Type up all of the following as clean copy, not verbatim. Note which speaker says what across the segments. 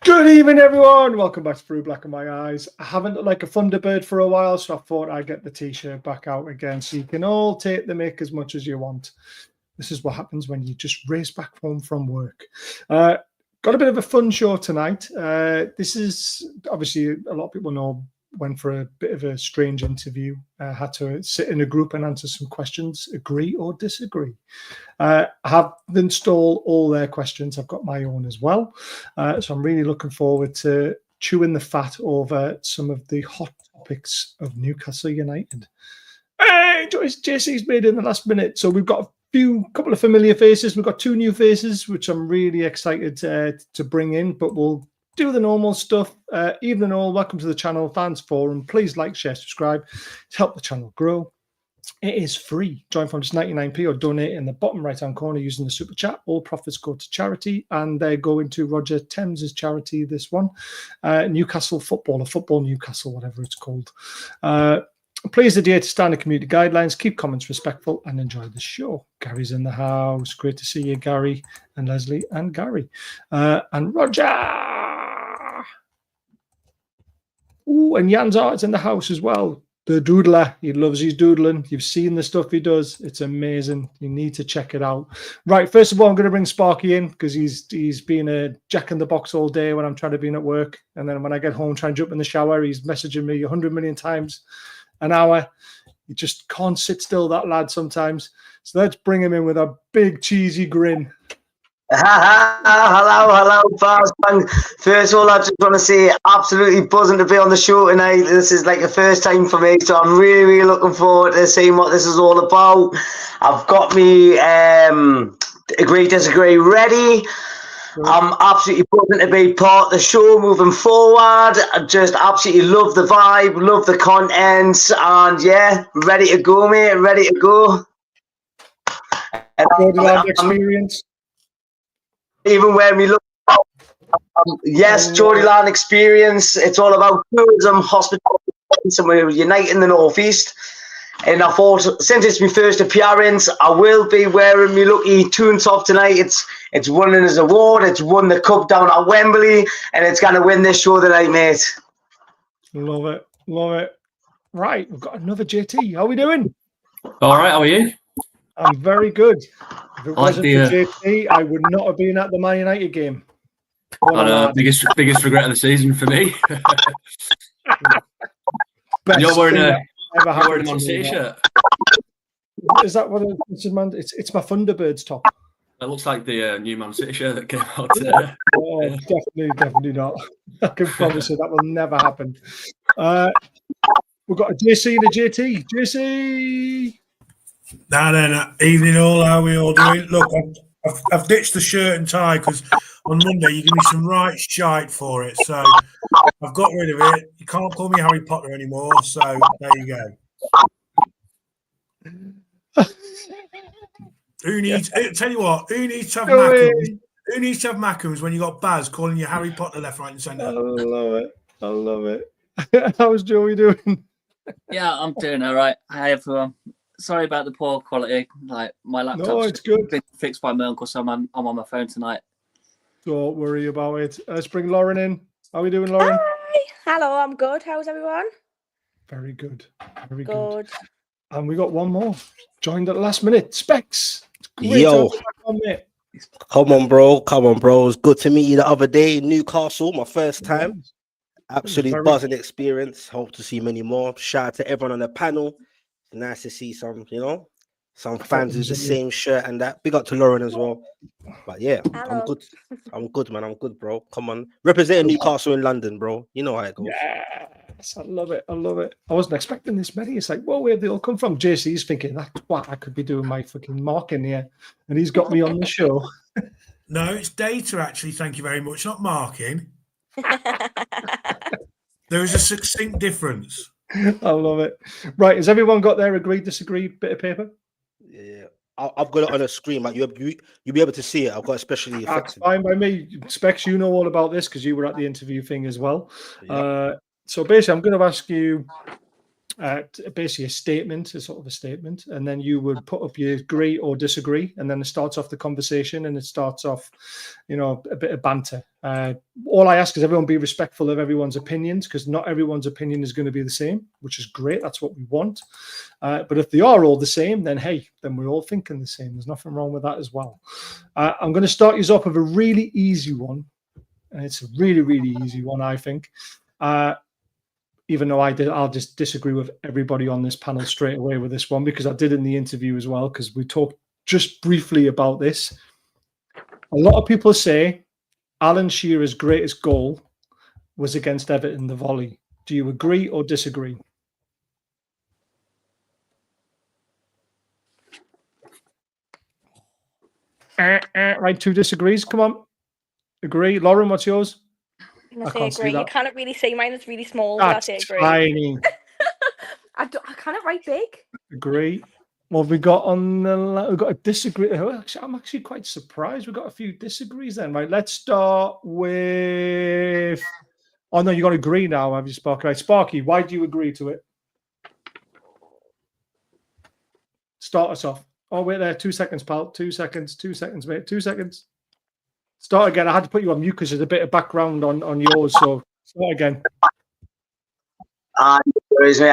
Speaker 1: Good evening, everyone. Welcome back to Through Black and My Eyes. I haven't looked like a Thunderbird for a while, so I thought I'd get the t-shirt back out again so you can all take the mick as much as you want. This is what happens when you just race back home from work. Got a bit of a fun show tonight. This is, obviously, a lot of people know, went for a bit of a strange interview. Had to sit in a group and answer some questions, agree or disagree. I have installed all their questions. I've got my own as well. So I'm really looking forward to chewing the fat over some of the hot topics of Newcastle United. Hey, JC's made in the last minute. So we've got a couple of familiar faces. We've got two new faces, which I'm really excited to bring in, but we'll do the normal stuff. Evening all, welcome to the channel, Fans Forum. Please like, share, subscribe to help the channel grow. It is free. Join from just 99p or donate in the bottom right-hand corner using the super chat. All profits go to charity, and they're going to Roger Thames's charity, this one. Newcastle Football, or Football Newcastle, whatever it's called. Please adhere to standard community guidelines, keep comments respectful, and enjoy the show. Gary's in the house. Great to see you, Gary, and Leslie, and Gary. And Roger! Ooh, and Jan's Art's in the house as well. The doodler. He loves his doodling. You've seen the stuff he does. It's amazing. You need to check it out. Right, first of all, I'm going to bring Sparky in because he's been a jack-in-the-box all day when I'm trying to be at work. And then when I get home, try and jump in the shower, he's messaging me 100 million times an hour. He just can't sit still, that lad, sometimes. So let's bring him in with a big, cheesy grin.
Speaker 2: Hello, Fast. First of all, I just want to say absolutely buzzing to be on the show tonight. This is like the first time for me, so I'm really looking forward to seeing what this is all about. I've got me agree, disagree ready. I'm absolutely buzzing to be part of the show moving forward. I just absolutely love the vibe, love the content, and yeah, ready to go, mate. Ready to go.
Speaker 1: Geordieland Experience.
Speaker 2: Even when we look, yes, Geordieland Experience. It's all about tourism, hospitality, and we're uniting the North East. And I thought, since it's my first appearance, I will be wearing my lucky tune top tonight. It's won his award. It's won the cup down at Wembley, and it's going to win this show tonight, mate.
Speaker 1: Love it, love it. Right, we've got another JT. How are we doing?
Speaker 3: All right, how are you?
Speaker 1: I'm very good. If it wasn't for JT, I would not have been at the Man United game.
Speaker 3: I know, biggest regret of the season for me. You're wearing a Man City shirt.
Speaker 1: Is that what it's Man? It's my Thunderbirds top.
Speaker 3: It looks like the new Man City shirt that came out today.
Speaker 1: Oh, definitely not. I can promise you that will never happen. We've got a JC and a JT. JC.
Speaker 4: No. Evening all, how are we all doing? Look, I've ditched the shirt and tie because on Monday you give me some right shite for it. So I've got rid of it. You can't call me Harry Potter anymore. So there you go. Who needs? Tell you what. Who needs to have Macums? Who needs to have Macums when you got Baz calling you Harry Potter left, right, and centre?
Speaker 1: I love it. How's Joey doing?
Speaker 5: Yeah, I'm doing all right. Hi everyone. Sorry about the poor quality. Like my laptop's been fixed by my uncle, so I'm on my phone tonight.
Speaker 1: Don't worry about it. Let's bring Lauren in. How are we doing, Lauren?
Speaker 6: Hi. Hello, I'm good. How's everyone?
Speaker 1: Very good. Very good. And we got one more. Joined at the last minute. Specs.
Speaker 7: Yo. Come on, bro. It's good to meet you the other day in Newcastle. My first time. Absolutely buzzing experience. Hope to see many more. Shout out to everyone on the panel. Nice to see some fans with the same shirt and that. Big up to Lauren as well. But yeah, hello. I'm good, man. I'm good, bro. Come on. Representing Newcastle in London, bro. You know how it goes.
Speaker 1: Yes, I love it. I wasn't expecting this many. It's like, whoa, where'd they all come from? JC's thinking, that's what I could be doing my fucking marking here. And he's got me on the show.
Speaker 4: No, it's data, actually. Thank you very much. Not marking. There is a succinct difference.
Speaker 1: I love it. Right, has everyone got their agree, disagree bit of paper?
Speaker 7: Yeah, I've got it on a screen. Like you'll be able to see it. I've got especially.
Speaker 1: That's fine by me. Specs, you know all about this because you were at the interview thing as well. Yeah. So basically, I'm going to ask you basically a statement, a sort of a statement, and then you would put up your agree or disagree, and then it starts off the conversation, and it starts off, a bit of banter. All I ask is everyone be respectful of everyone's opinions, because not everyone's opinion is going to be the same, which is great. That's what we want. But if they are all the same, then hey, then we're all thinking the same. There's nothing wrong with that as well. I'm going to start you off with a really easy one, and it's a really, really easy one, I think. Even though I'll just disagree with everybody on this panel straight away with this one, because I did in the interview as well, because we talked just briefly about this. A lot of people say Alan Shearer's greatest goal was against Everton, the volley. Do you agree or disagree? Right, 2 disagrees. Come on. Agree. Lauren, what's yours?
Speaker 6: I say agree. You cannot really see mine. It's really small.
Speaker 1: That's
Speaker 6: but I say agree.
Speaker 1: tiny.
Speaker 6: I cannot write big.
Speaker 1: Agree. What have we got on the? We've got a disagree. I'm actually quite surprised. We've got a few disagrees then. Right. Let's start with. Oh no, you got to agree now, have you, Sparky? Right, Sparky, why do you agree to it? Start us off. Oh wait, there. 2 seconds, pal. 2 seconds. 2 seconds, mate. 2 seconds. Start again. I had to put you on mute because there's a bit of background on yours. So start again.
Speaker 2: I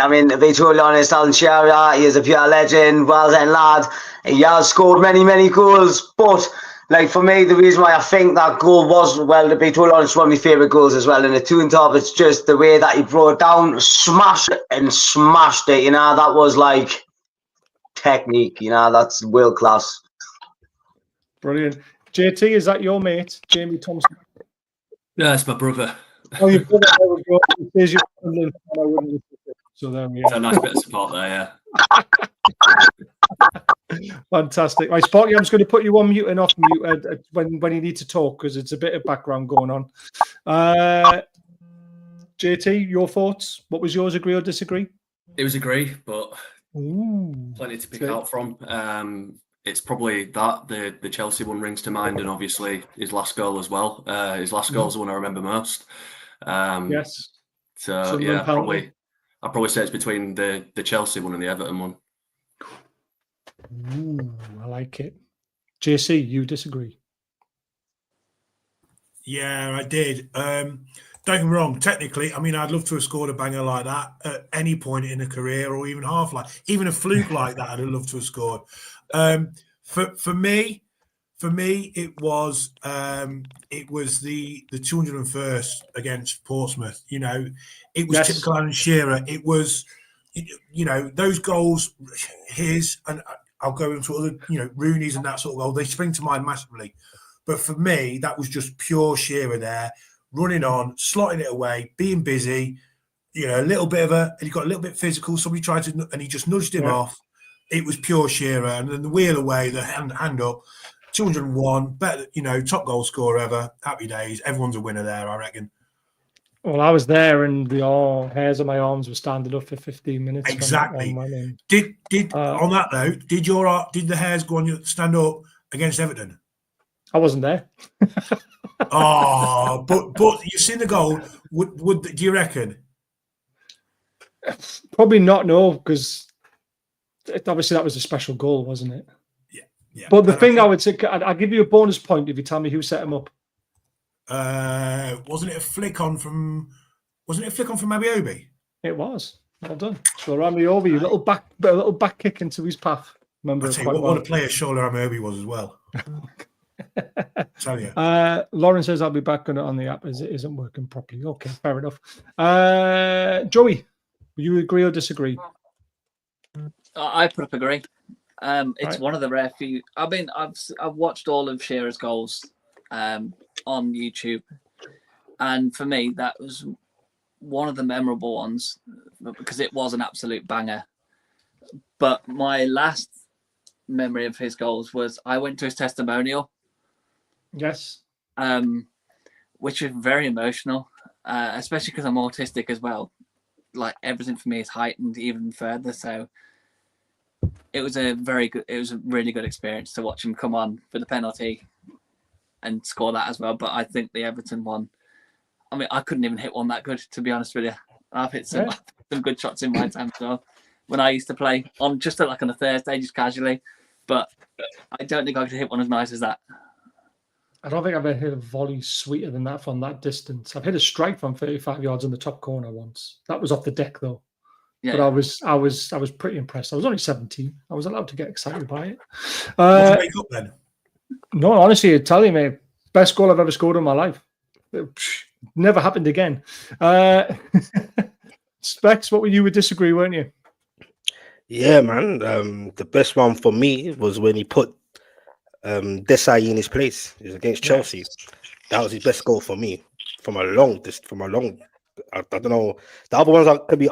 Speaker 2: mean, to be totally honest, Alan Shearer, he is a pure legend, well done lad. He has scored many, many goals. But, like, for me, the reason why I think that goal was, well, to be totally honest, one of my favourite goals as well. In the two and top, it's just the way that he brought it down, smashed it, that was like technique, that's world class.
Speaker 1: Brilliant. JT, is that your mate, Jamie Thompson?
Speaker 3: Yeah, it's my brother.
Speaker 1: Oh, your brother. There we go. So there we
Speaker 3: It's
Speaker 1: are.
Speaker 3: a nice bit of support there, yeah.
Speaker 1: Fantastic. Right, Sparky, I'm just going to put you on mute and off mute when you need to talk, because it's a bit of background going on. JT, your thoughts? What was yours? Agree or disagree?
Speaker 3: It was agree, but plenty to pick out from. It's probably that the Chelsea one rings to mind, and obviously his last goal as well. His last goal is the one I remember most.
Speaker 1: Yes.
Speaker 3: So yeah, I'd probably say it's between the Chelsea one and the Everton one.
Speaker 1: Ooh, I like it. JC, you disagree?
Speaker 4: Yeah, I did. Don't get me wrong. Technically, I mean, I'd love to have scored a banger like that at any point in a career, or even even a fluke like that. I'd have loved to have scored. For me, it was the 201st against Portsmouth. It was typical Alan Shearer. It was, those goals, his, and I'll go into other, Rooney's and that sort of goal. They spring to mind massively. But for me, that was just pure Shearer there, running on, slotting it away, being busy. A little bit and he got a little bit physical. Somebody tried to, and he just nudged him off. It was pure Shearer, and then the wheel away, the hand up, 201, better, top goal scorer ever. Happy days. Everyone's a winner there, I reckon.
Speaker 1: Well, I was there, and the hairs on my arms were standing up for 15 minutes.
Speaker 4: Exactly. Did on that though? Did the hairs go on stand up against Everton?
Speaker 1: I wasn't there.
Speaker 4: but you've seen the goal. Would do you reckon?
Speaker 1: Probably not. No, because. Obviously, that was a special goal, wasn't it? Yeah. But the thing I would say, I'll give you a bonus point if you tell me who set him up.
Speaker 4: Wasn't it a flick on from Abiobi?
Speaker 1: It was. Well done. Shola Amiobi, a little back kick into his path. Remember,
Speaker 4: what a player Shola Amiobi was as well. Tell you.
Speaker 1: Lauren says I'll be back on the app as it isn't working properly. Okay, fair enough. Joey, will you agree or disagree?
Speaker 5: I put up agree. It's one of the rare few. I mean, I've watched all of Shearer's goals on YouTube, and for me, that was one of the memorable ones because it was an absolute banger. But my last memory of his goals was I went to his testimonial.
Speaker 1: Yes.
Speaker 5: Which is very emotional, especially because I'm autistic as well. Like everything for me is heightened even further. So it was a really good experience to watch him come on for the penalty and score that as well. But I think the Everton one, I mean, I couldn't even hit one that good, to be honest with you. I've hit some good shots in my time as well. When I used to play on just like on a Thursday, just casually, but I don't think I could hit one as nice as that.
Speaker 1: I don't think I've ever hit a volley sweeter than that from that distance. I've hit a strike from 35 yards in the top corner once. That was off the deck though.
Speaker 5: Yeah,
Speaker 1: but I was pretty impressed. I was only 17. I was allowed to get excited by it.
Speaker 4: What did you make up then?
Speaker 1: No, honestly, I tell you, mate, best goal I've ever scored in my life. Never happened again. Specs, what were you would disagree, weren't you?
Speaker 7: Yeah, man. The best one for me was when he put Desai in his place. It was against Chelsea. That was his best goal for me. From a long. I don't know. The other ones could be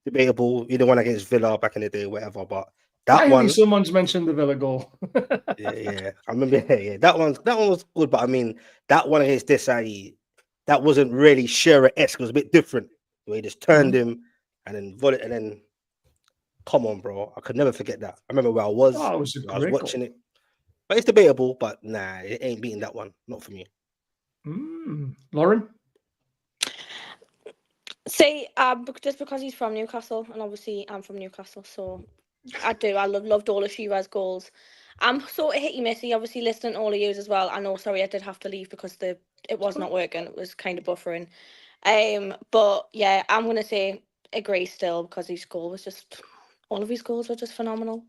Speaker 7: debatable. Either one against Villa back in the day, whatever. But that one,
Speaker 1: someone's mentioned the Villa goal.
Speaker 7: yeah. I remember. Yeah, that one was good. But I mean, that one against Desai, that wasn't really Shearer-esque. It was a bit different. The way he just turned him and then volleyed, and then. Come on, bro. I could never forget that. I remember where I was.
Speaker 1: I was
Speaker 7: watching it. But it's debatable, but nah, it ain't beating that one. Not for me.
Speaker 1: Lauren?
Speaker 6: See, just because he's from Newcastle, and obviously I'm from Newcastle, so I loved all of Shearer's goals. I'm sort of hitty-missy, obviously listening to all of you as well. I know, sorry, I did have to leave because it was not working. It was kind of buffering. But yeah, I'm going to say agree still because his goal was just... All of his goals were just phenomenal.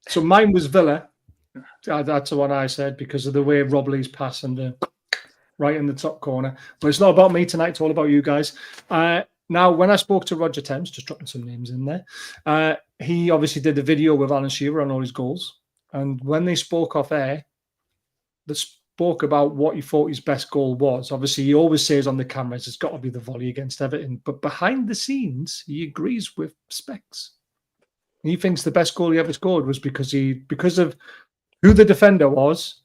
Speaker 1: So mine was Villa. That's the one I said because of the way Rob Lee's pass and right in the top corner. But it's not about me tonight. It's all about you guys. Now, when I spoke to Roger Thames, just dropping some names in there, he obviously did a video with Alan Shearer on all his goals. And when they spoke off air, they spoke about what he thought his best goal was. Obviously, he always says on the cameras, it's got to be the volley against Everton. But behind the scenes, he agrees with Specs. He thinks the best goal he ever scored was because of who the defender was,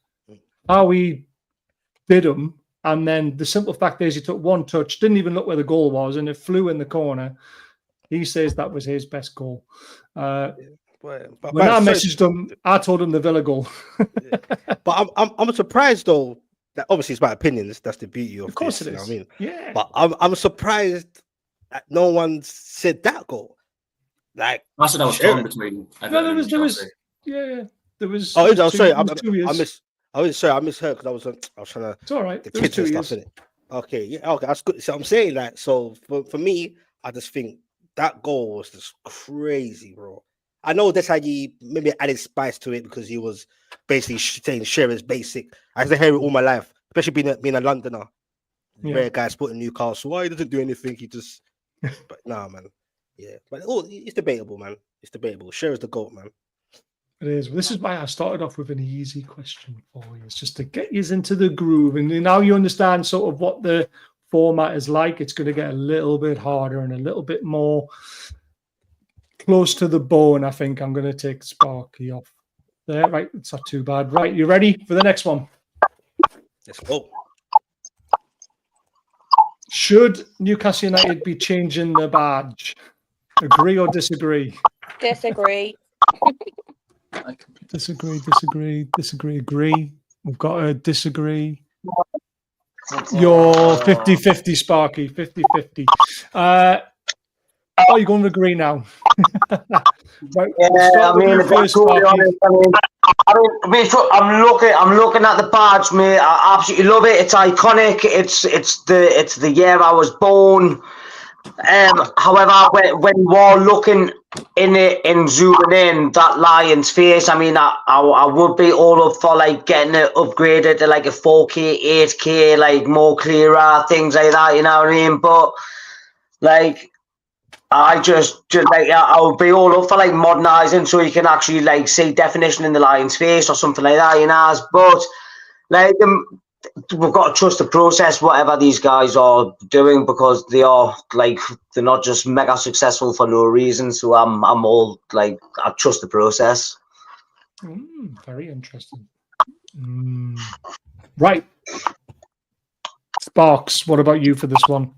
Speaker 1: how he did him, and then the simple fact is he took one touch, didn't even look where the goal was, and it flew in the corner. He says that was his best goal. When I messaged him, I told him the Villa goal.
Speaker 7: But I'm surprised though. That obviously it's my opinion. That's the beauty of
Speaker 1: course
Speaker 7: this,
Speaker 1: it is.
Speaker 7: You know what I mean?
Speaker 1: Yeah.
Speaker 7: But I'm surprised that no one said that goal. Like
Speaker 3: I said I was torn between.
Speaker 1: There was.
Speaker 7: Oh, I'm sorry. I misheard because I was trying to.
Speaker 1: It's all right.
Speaker 7: The kids and stuff in it. Okay, yeah, okay, that's good. So I'm saying that. So for me, I just think that goal was just crazy, bro. I know that's how he maybe added spice to it because he was basically saying Shearer's basic. I used to hear it all my life, especially being a Londoner. Rare guy supporting Newcastle. Why he doesn't do anything? He just. But nah, man. Yeah, but it's debatable, man. It's debatable. Shearer's the GOAT, man.
Speaker 1: It is. This is why I started off with an easy question for you. It's just to get you into the groove, and now you understand sort of what the format is like. It's going to get a little bit harder and a little bit more close to the bone. I think I'm going to take Sparky off there. Right, it's not too bad. Right, you ready for the next one?
Speaker 7: Let's go.
Speaker 1: Should Newcastle United be changing the badge? Agree or disagree?
Speaker 6: Disagree.
Speaker 1: Disagree, agree. We've got a disagree. You're 50-50, Sparky, 50-50. You're going to agree now. Right,
Speaker 2: I'm looking at the badge, mate. I absolutely love it. It's iconic. It's the year I was born. However, when you are looking in it and zooming in, that lion's face, I mean, I would be all up for like getting it upgraded to like a 4K, 8K, like more clearer, things like that, you know what I mean? But like, I just like, I would be all up for like modernizing so you can actually like see definition in the lion's face or something like that, you know? But like, we've got to trust the process, whatever these guys are doing, because they're not just mega successful for no reason. So I'm all like, I trust the process.
Speaker 1: Very interesting. Right, Sparks, what about you for this one?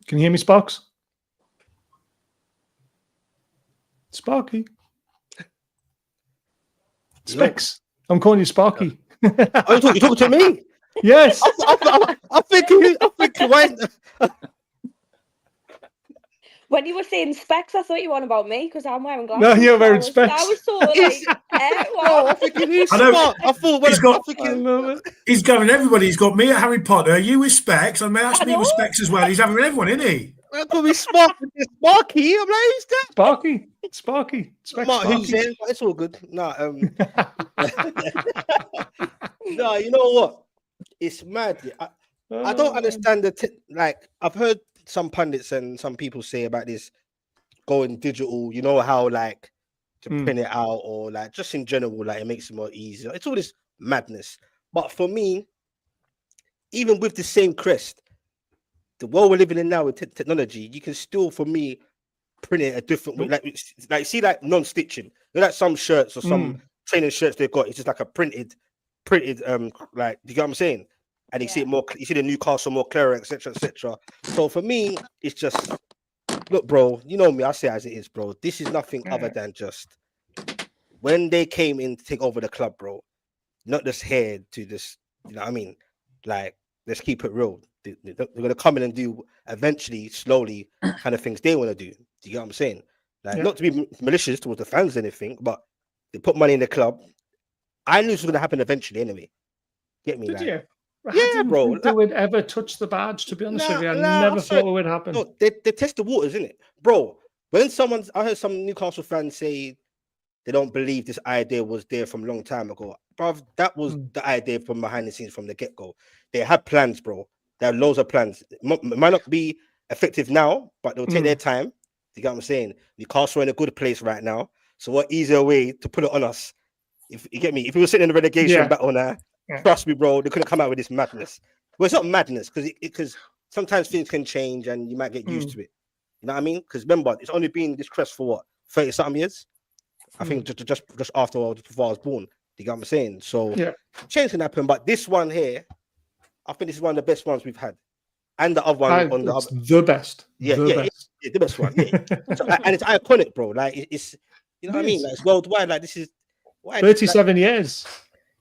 Speaker 1: Can you hear me, Sparks? Sparky. Specs. I'm calling you Sparky.
Speaker 7: Oh, you're talking to me?
Speaker 1: Yes.
Speaker 7: I think why.
Speaker 6: When you were saying specs, I thought you were on about me because I'm wearing
Speaker 1: No,
Speaker 6: glasses.
Speaker 1: you're wearing
Speaker 6: I
Speaker 1: specs.
Speaker 6: was sort of like,
Speaker 7: No, I'm
Speaker 6: what?
Speaker 7: thinking he's
Speaker 4: I know.
Speaker 7: smart. I thought
Speaker 4: He's got-
Speaker 1: I love it.
Speaker 4: He's going everybody. He's got me at Harry Potter, you with specs, and that's
Speaker 6: I
Speaker 4: me with
Speaker 6: know.
Speaker 4: specs as well. He's having everyone, isn't he?
Speaker 7: I could be smart with this Sparky. I'm like, who's that?
Speaker 1: Sparky. Specs
Speaker 7: Mark
Speaker 1: Sparky.
Speaker 7: Hussein, but it's all good. No, no, you know what? It's mad. I don't understand like I've heard some pundits and some people say about this going digital. You know how like to print it out or like just in general, like it makes it more easier. It's all this madness. But for me, even with the same crest, the world we're living in now with technology, you can still, for me, print it a different way. Like see, like non-stitching. You know, like some shirts or some training shirts they've got. It's just like a printed. Like, do you get what I'm saying? And you see it more. You see the Newcastle more clearer, etc., etc. So for me, it's just look, bro. You know me. I say it as it is, bro. This is nothing other than just when they came in to take over the club, bro. Not just here to this. You know what I mean? Like, let's keep it real. They're going to come in and do eventually, slowly, kind of things they want to do. Do you get what I'm saying? Like, not to be malicious towards the fans or anything, but they put money in the club. I knew this was going to happen eventually anyway. Get me?
Speaker 1: Did you? I
Speaker 7: Yeah,
Speaker 1: didn't
Speaker 7: bro.
Speaker 1: think they would ever touch the badge, to be honest with you. I never thought it would happen.
Speaker 7: No, they test the waters, innit? Bro, when I heard some Newcastle fans say they don't believe this idea was there from a long time ago. Bro, that was the idea from behind the scenes from the get-go. They had plans, bro. There are loads of plans. It might not be effective now, but they'll take their time. You get what I'm saying? Newcastle are in a good place right now. So what easier way to put it on us? If you get me, if we were sitting in the relegation battle now, trust me, bro, they couldn't come out with this madness. Well, it's not madness because sometimes things can change and you might get used to it. You know what I mean? Because remember, it's only been this crest for what 30-something years. I think just after before I was born. You get what I'm saying? So change can happen, but this one here, I think this is one of the best ones we've had, and the other one on the other,
Speaker 1: the best.
Speaker 7: The best one. So, and it's iconic, bro. Like it's you know what I mean? Like it's worldwide. Like this is
Speaker 1: 37 years.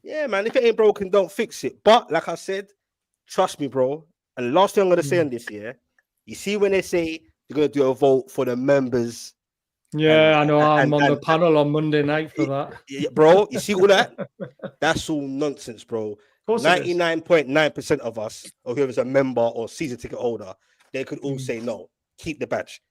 Speaker 7: Yeah, man. If it ain't broken, don't fix it. But like I said, trust me, bro. And the last thing I'm gonna say on this year, you see when they say they're gonna do a vote for the members.
Speaker 1: Yeah, I know. I'm on the panel on Monday night for that.
Speaker 7: Yeah, bro, you see all that? That's all nonsense, bro. 99.9% of us, or whoever's a member or season ticket holder, they could all say no, keep the badge.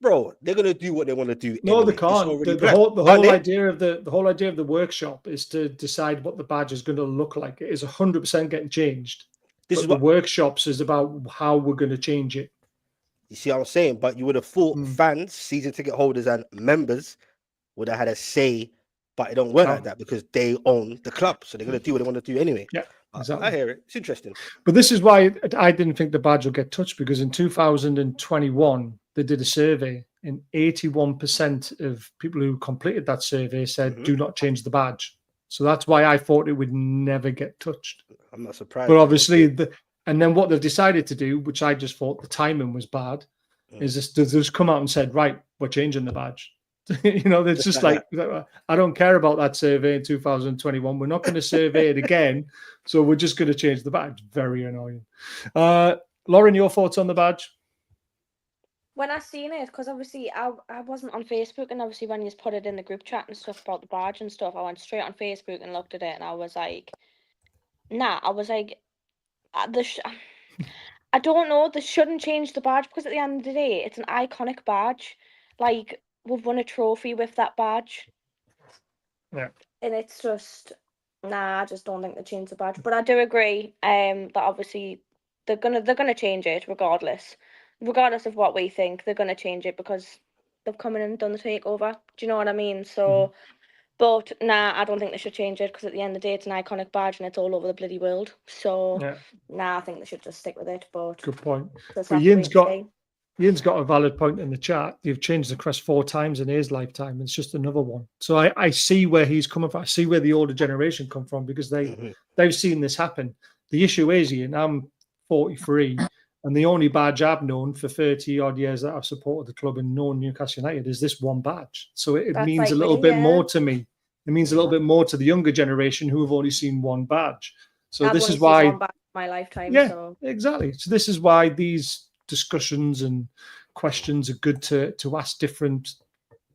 Speaker 7: Bro, they're gonna do what they want to do.
Speaker 1: No,
Speaker 7: anyway.
Speaker 1: they can't. The whole idea of the workshop is to decide what the badge is going to look like. It is 100% getting changed. The workshops is about how we're going to change it.
Speaker 7: You see what I'm saying? But you would have thought fans, season ticket holders, and members would have had a say, but it don't work like that because they own the club, so they're gonna do what they want to do anyway. Yeah, exactly. I hear it. It's interesting.
Speaker 1: But this is why I didn't think the badge will get touched, because in 2021 they did a survey, and 81% of people who completed that survey said do not change the badge. So that's why I thought it would never get touched.
Speaker 7: I'm not surprised.
Speaker 1: But obviously, and then what they've decided to do, which I just thought the timing was bad, is they just come out and said, right, we're changing the badge. You know, it's just like, I don't care about that survey in 2021. We're not going to survey it again. So we're just going to change the badge. Very annoying. Lauren, your thoughts on the badge?
Speaker 6: When I seen it, because obviously I wasn't on Facebook, and obviously when you put it in the group chat and stuff about the badge and stuff, I went straight on Facebook and looked at it, and I was like, I don't know, they shouldn't change the badge, because at the end of the day, it's an iconic badge. Like, we've won a trophy with that badge.
Speaker 1: Yeah.
Speaker 6: And it's just, I just don't think they change the badge. But I do agree that obviously they're gonna change it regardless of what we think. They're gonna change it because they've come in and done the takeover. Do you know what I mean? So, but I don't think they should change it, because at the end of the day, it's an iconic badge and it's all over the bloody world. So, I think they should just stick with it. But
Speaker 1: good point. But Ian's got a valid point in the chat. You've changed the crest 4 times in his lifetime. It's just another one. So I see where he's coming from. I see where the older generation come from, because they've seen this happen. The issue is, Ian, I'm 43, and the only badge I've known for 30 odd years that I've supported the club and known Newcastle United is this one badge. So it means like a little bit more to me. It means a little bit more to the younger generation who have only seen one badge. So this is why
Speaker 6: my lifetime.
Speaker 1: Yeah,
Speaker 6: So
Speaker 1: exactly. So this is why these discussions and questions are good to ask different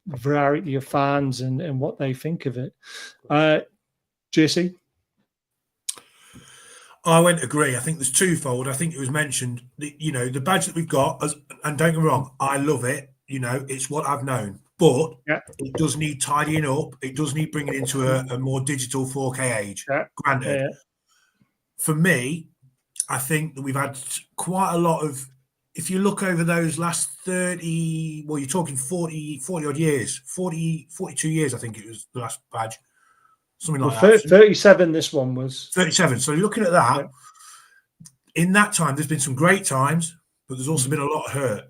Speaker 1: variety of fans and what they think of it. JC?
Speaker 4: I went to agree. I think there's twofold. I think it was mentioned, the badge that we've got, and don't get me wrong, I love it. It's what I've known, but it does need tidying up. It does need bringing into a more digital 4K age. Granted, for me, I think that we've had quite a lot of, if you look over those last 30, well, you're talking 40 odd years, 42 years, I think it was the last badge. Something like that.
Speaker 1: 37, this one was.
Speaker 4: 37. So you're looking at that. In that time, there's been some great times, but there's also been a lot of hurt.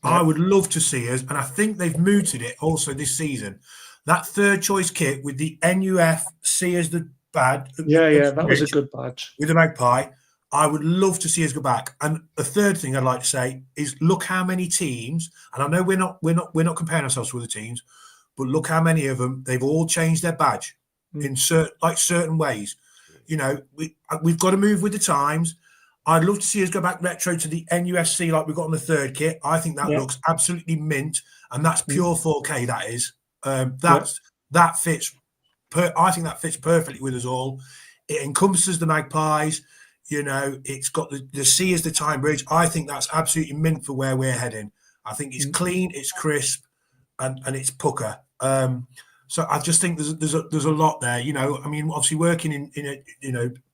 Speaker 4: I would love to see us, and I think they've mooted it also this season, that third choice kit with the NUFC as the badge.
Speaker 1: Yeah, that was a good badge.
Speaker 4: With the magpie. I would love to see us go back. And the third thing I'd like to say is look how many teams, and I know we're not comparing ourselves to other teams, but look how many of them, they've all changed their badge in certain ways. We've got to move with the times. I'd love to see us go back retro to the NUFC like we got on the third kit. I think that looks absolutely mint, and that's pure 4K. That is that fits. I think that fits perfectly with us all. It encompasses the magpies. It's got the C as the time bridge. I think that's absolutely mint for where we're heading. I think it's clean, it's crisp, and it's pucker. So I just think there's a lot there. Obviously working in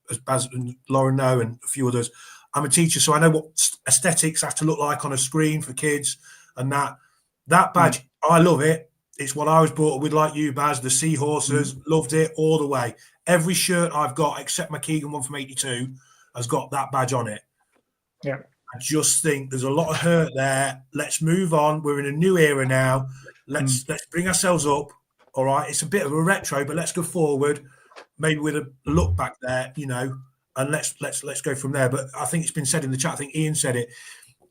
Speaker 4: as Baz and Lauren know, and a few others, I'm a teacher, so I know what aesthetics have to look like on a screen for kids. And that badge, I love it. It's what I was brought up with, like you, Baz. The seahorses, loved it all the way. Every shirt I've got, except my Keegan one from '82, has got that badge on it.
Speaker 1: Yeah.
Speaker 4: I just think there's a lot of hurt there. Let's move on. We're in a new era now. Let's bring ourselves up. All right. It's a bit of a retro, but let's go forward, maybe with a look back there, and let's go from there. But I think it's been said in the chat. I think Ian said it.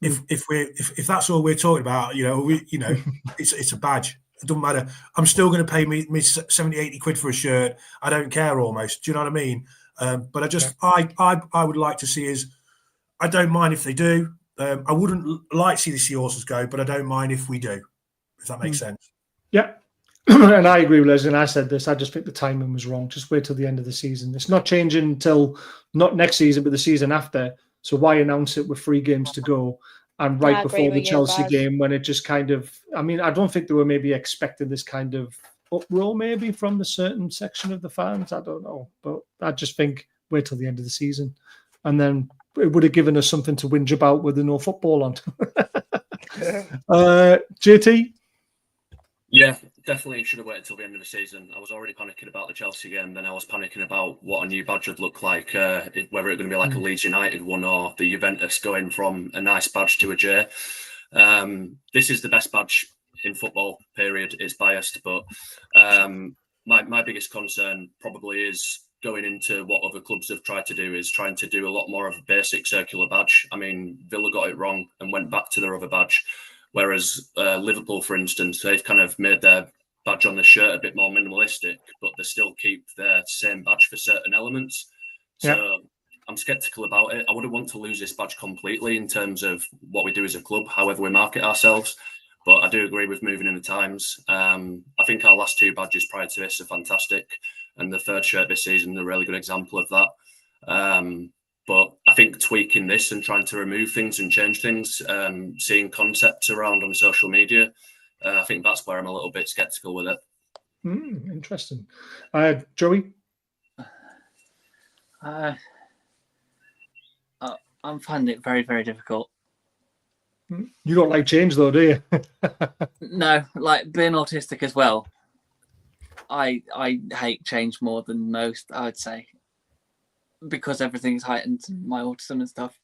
Speaker 4: If that's all we're talking about, it's a badge. It doesn't matter. I'm still going to pay me 70, 80 quid for a shirt. I don't care almost. Do you know what I mean? But I would like to see us. I don't mind if they do. I wouldn't like to see the seahorses go, but I don't mind if we do, if that makes sense.
Speaker 1: Yeah. And I agree with Leslie, and I said this, I just think the timing was wrong. Just wait till the end of the season. It's not changing until not next season, but the season after. So why announce it with 3 games to go and right before the Chelsea game, when it just kind of, I don't think they were maybe expecting this kind of uproar maybe from a certain section of the fans. I don't know. But I just think wait till the end of the season. And then it would have given us something to whinge about with the no football on. JT?
Speaker 3: Yeah, definitely should have waited till the end of the season. I was already panicking about the Chelsea game, then I was panicking about what a new badge would look like, whether it was going to be like a Leeds United one or the Juventus going from a nice badge to a J. This is the best badge in football, period. It's biased, but my biggest concern probably is going into what other clubs have tried to do, is trying to do a lot more of a basic circular badge. Villa got it wrong and went back to their other badge. Whereas Liverpool, for instance, they've kind of made their badge on the shirt a bit more minimalistic, but they still keep their same badge for certain elements. So I'm skeptical about it. I wouldn't want to lose this badge completely in terms of what we do as a club, however we market ourselves. But I do agree with moving in the times. I think our last 2 badges prior to this are fantastic. And the third shirt this season is a really good example of that. But I think tweaking this and trying to remove things and change things, seeing concepts around on social media, I think that's where I'm a little bit skeptical with it.
Speaker 1: Interesting. Joey?
Speaker 5: I'm finding it very, very difficult.
Speaker 1: You don't like change though, do you?
Speaker 5: No, like being autistic as well. I hate change more than most, I would say, because everything's heightened my autism and stuff.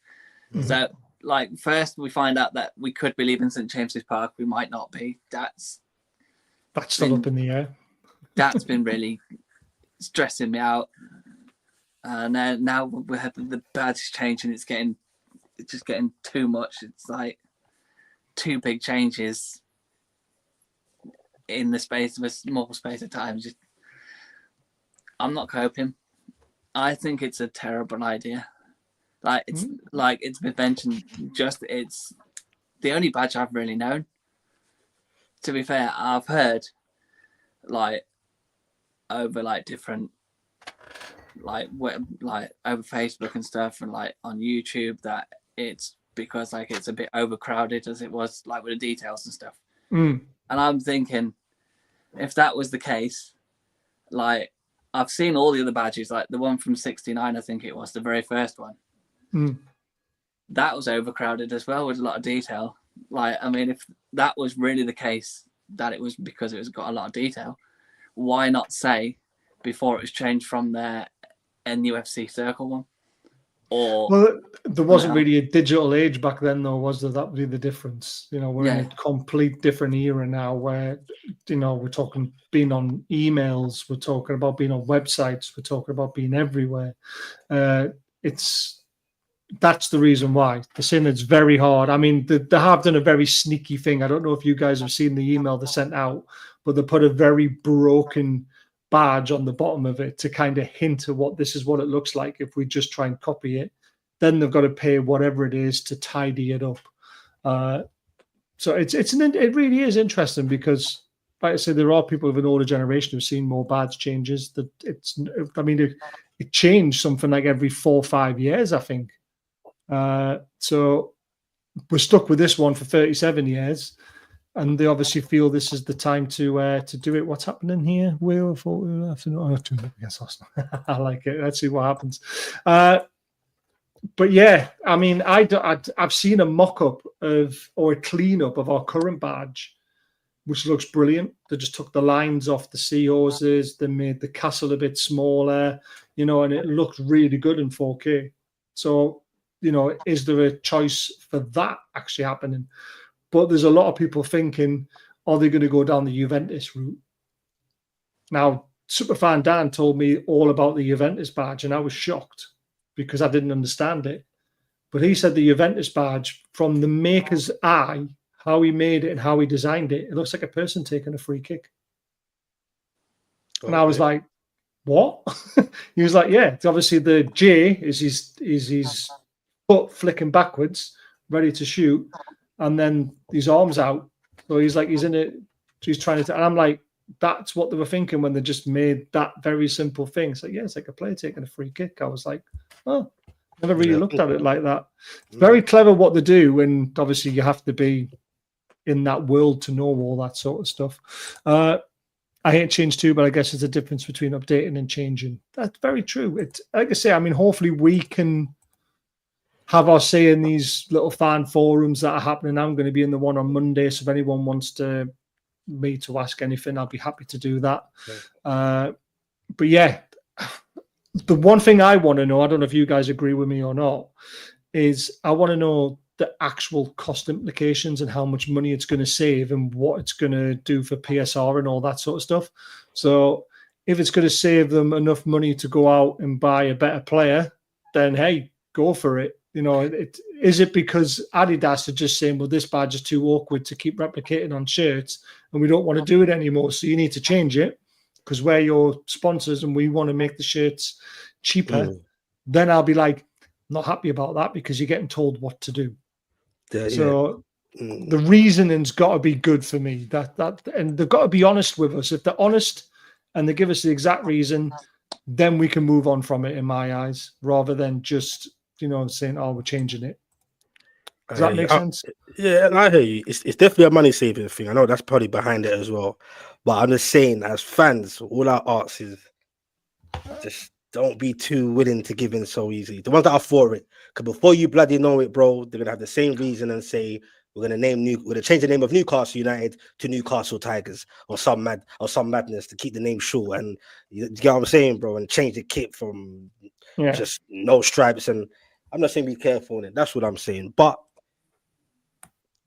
Speaker 5: So like first we find out that we could be leaving St James's Park, we might not be. That's
Speaker 1: still up in the air.
Speaker 5: That's been really stressing me out. And now we have the badge change, and it's just getting too much. It's like 2 big changes in the space of a small space of time. I'm not coping. I think it's a terrible idea. Like it's been mentioned. It's the only badge I've really known. To be fair, I've heard like over like different like over Facebook and stuff and like on YouTube that it's because like it's a bit overcrowded as it was like with the details and stuff. And I'm thinking if that was the case, like I've seen all the other badges, like the one from '69, I think it was the very first one. That was overcrowded as well with a lot of detail. Like, I mean, if that was really the case, that it was because it was got a lot of detail, why not say before it was changed from their NUFC Circle one? Or
Speaker 1: well, there wasn't really a digital age back then, though, was there? That would be the difference. You know, we're in a complete different era now, where you know we're talking being on emails, we're talking about being on websites, we're talking about being everywhere. That's the reason why. They're saying it's very hard. I mean, they have done a very sneaky thing. I don't know if you guys have seen the email they sent out, but they put a very broken badge on the bottom of it to kind of hint at this is what it looks like if we just try and copy it. Then they've got to pay whatever it is to tidy it up. So it really is interesting because, like I said, there are people of an older generation who've seen more badge changes. It changed something like every 4 or 5 years, I think. So we're stuck with this one for 37 years, and they obviously feel this is the time to do it. What's happening here? I like it. Let's see what happens. But yeah, I mean, I've seen a mock-up or a clean-up of our current badge, which looks brilliant. They just took the lines off the seahorses. They made the castle a bit smaller, you know, and it looked really good in 4K. So, you know, is there a choice for that actually happening? But there's a lot of people thinking, are they going to go down the Juventus route? Now, Superfan Dan told me all about the Juventus badge, and I was shocked because I didn't understand it. But he said the Juventus badge, from the maker's eye, how he made it and how he designed it, it looks like a person taking a free kick. Okay. And I was like, what? He was like, yeah, it's obviously the J is his foot flicking backwards, ready to shoot, and then his arms out. So he's like, he's in it, he's trying to, and I'm like, that's what they were thinking when they just made that very simple thing. So yeah, it's like a player taking a free kick. I was like, oh, never really looked at it like that. It's very clever what they do, and obviously you have to be in that world to know all that sort of stuff. I hate change too, but I guess there's a difference between updating and changing. That's very true. It's like I say, I mean, hopefully we can have our say in these little fan forums that are happening. I'm going to be in the one on Monday, so if anyone wants me to ask anything, I'll be happy to do that. Okay. But yeah, the one thing I want to know, I don't know if you guys agree with me or not, is I want to know the actual cost implications and how much money it's going to save and what it's going to do for PSR and all that sort of stuff. So if it's going to save them enough money to go out and buy a better player, then hey, go for it. You know, is it because Adidas are just saying, well, this badge is too awkward to keep replicating on shirts and we don't want to do it anymore, so you need to change it because we're your sponsors and we want to make the shirts cheaper? Then I'll be like, not happy about that because you're getting told what to do. So the reasoning's got to be good for me. And they've got to be honest with us. If they're honest and they give us the exact reason, then we can move on from it in my eyes, rather than just, you know, saying, oh, we're changing it. Does that make sense?
Speaker 7: Yeah, and I hear you. It's definitely a money saving thing. I know that's probably behind it as well. But I'm just saying, as fans, all our arts is just don't be too willing to give in so easy. The ones that are for it, because before you bloody know it, bro, they're gonna have the same reason and say we're gonna change the name of Newcastle United to Newcastle Tigers or some madness to keep the name short. And you get what I'm saying, bro, and change the kit from just no stripes. And I'm not saying be careful in it. That's what I'm saying. But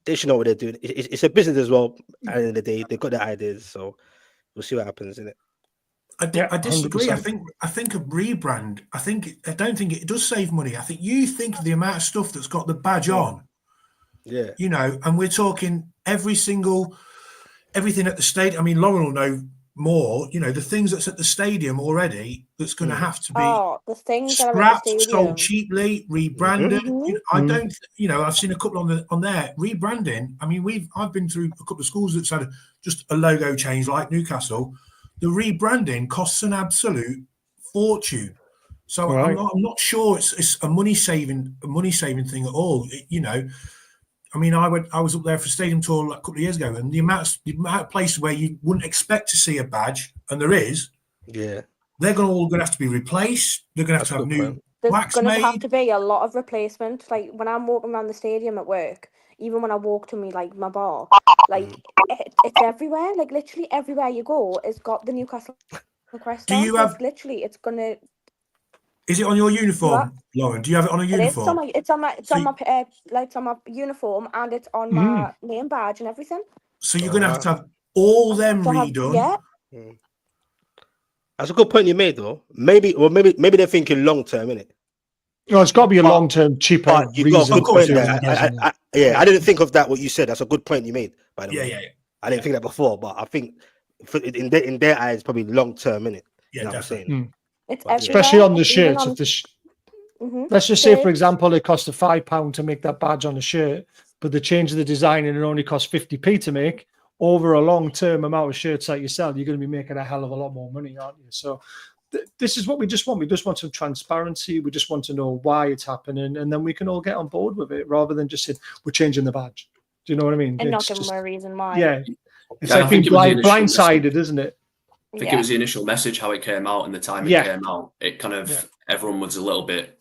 Speaker 7: they should know what they're doing. It's a business as well. At the end of the day, they've got their ideas, so we'll see what happens in it.
Speaker 4: I disagree. 100%. I think a rebrand. I don't think it does save money. I think you think of the amount of stuff that's got the badge on.
Speaker 7: Yeah.
Speaker 4: You know, and we're talking everything at the stadium. I mean, Lauren will know more, you know, the things that's at the stadium already that's going to have to be
Speaker 6: the things that are at
Speaker 4: scrapped,
Speaker 6: the
Speaker 4: sold
Speaker 6: stadium.
Speaker 4: cheaply, rebranded.
Speaker 6: Mhm.
Speaker 4: You know, I don't, you know, I've seen a couple on there rebranding. I mean, I've been through a couple of schools that's had just a logo change like Newcastle. The rebranding costs an absolute fortune. So
Speaker 1: Right.
Speaker 4: I'm not sure it's a money saving thing at all. You know, I mean, I was up there for a stadium tour a couple of years ago, and the amount of places where you wouldn't expect to see a badge, and there is, they're all going to have to be replaced. They're going to have new wax
Speaker 6: There's going to have
Speaker 4: made.
Speaker 6: to be a lot of replacement. Like when I'm walking around the stadium at work, even when I walk to my bar, like it's everywhere. Like literally everywhere you go, it's got the Newcastle crest
Speaker 4: Do
Speaker 6: on.
Speaker 4: you have?
Speaker 6: Like, literally, it's gonna.
Speaker 4: Is it on your uniform, Lauren? Do you have it on a
Speaker 6: It is.
Speaker 4: uniform?
Speaker 6: It's on my uniform, and it's on my name badge and everything.
Speaker 4: So you're going to have all them
Speaker 6: So
Speaker 4: redone.
Speaker 7: That's a good point you made, though. Maybe they're thinking long term, innit?
Speaker 1: No, it's got to be a long term, cheaper
Speaker 7: But you got a good point there. I didn't think of that. What you said, that's a good point you made. By the way,
Speaker 4: Yeah.
Speaker 7: I didn't think that before, but I think in their eyes, probably long term, innit?
Speaker 4: Yeah,
Speaker 7: you know
Speaker 4: definitely.
Speaker 6: It's
Speaker 1: especially on the
Speaker 6: it's
Speaker 1: shirts. Let's just say, for example, it costs £5 to make that badge on a shirt, but they change the design and it only costs 50p to make. Over a long-term amount of shirts that you sell, you're going to be making a hell of a lot more money, aren't you? So this is what we just want. We just want some transparency. We just want to know why it's happening, and then we can all get on board with it, rather than just saying we're changing the badge. Do you know what I mean?
Speaker 6: And not giving them a reason why.
Speaker 1: Yeah, it's like being blindsided, isn't it?
Speaker 3: I think it was the initial message, how it came out, and the time it came out. It kind of everyone was a little bit,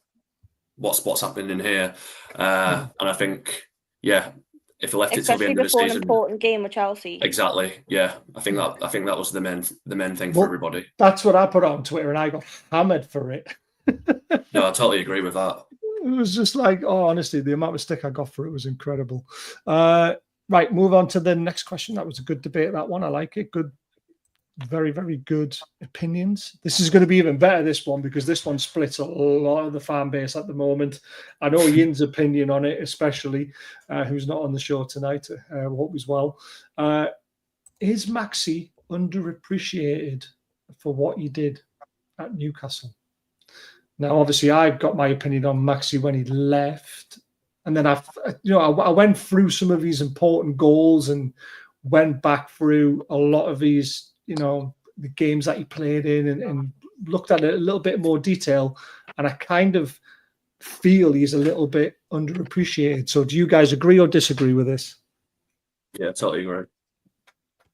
Speaker 3: what's happening in here, and I think if they left it till the end of the season,
Speaker 6: an important game with Chelsea.
Speaker 3: Exactly. Yeah, I think that was the main thing for everybody.
Speaker 1: That's what I put on Twitter, and I got hammered for it.
Speaker 3: No, I totally agree with that.
Speaker 1: It was just like, honestly, the amount of stick I got for it was incredible. Right, move on to the next question. That was a good debate, that one. I like it. Good. Very, very good opinions. This is going to be even better, this one, because this one splits a lot of the fan base at the moment. I know Yin's opinion on it, especially, who's not on the show tonight. Hope he's well. Is Maxi underappreciated for what he did at Newcastle? Now, obviously, I've got my opinion on Maxi when he left, and then I went through some of his important goals and went back through a lot of these, the games that he played in, and looked at it a little bit more detail, and I kind of feel he's a little bit underappreciated. So do you guys agree or disagree with this?
Speaker 3: Yeah, totally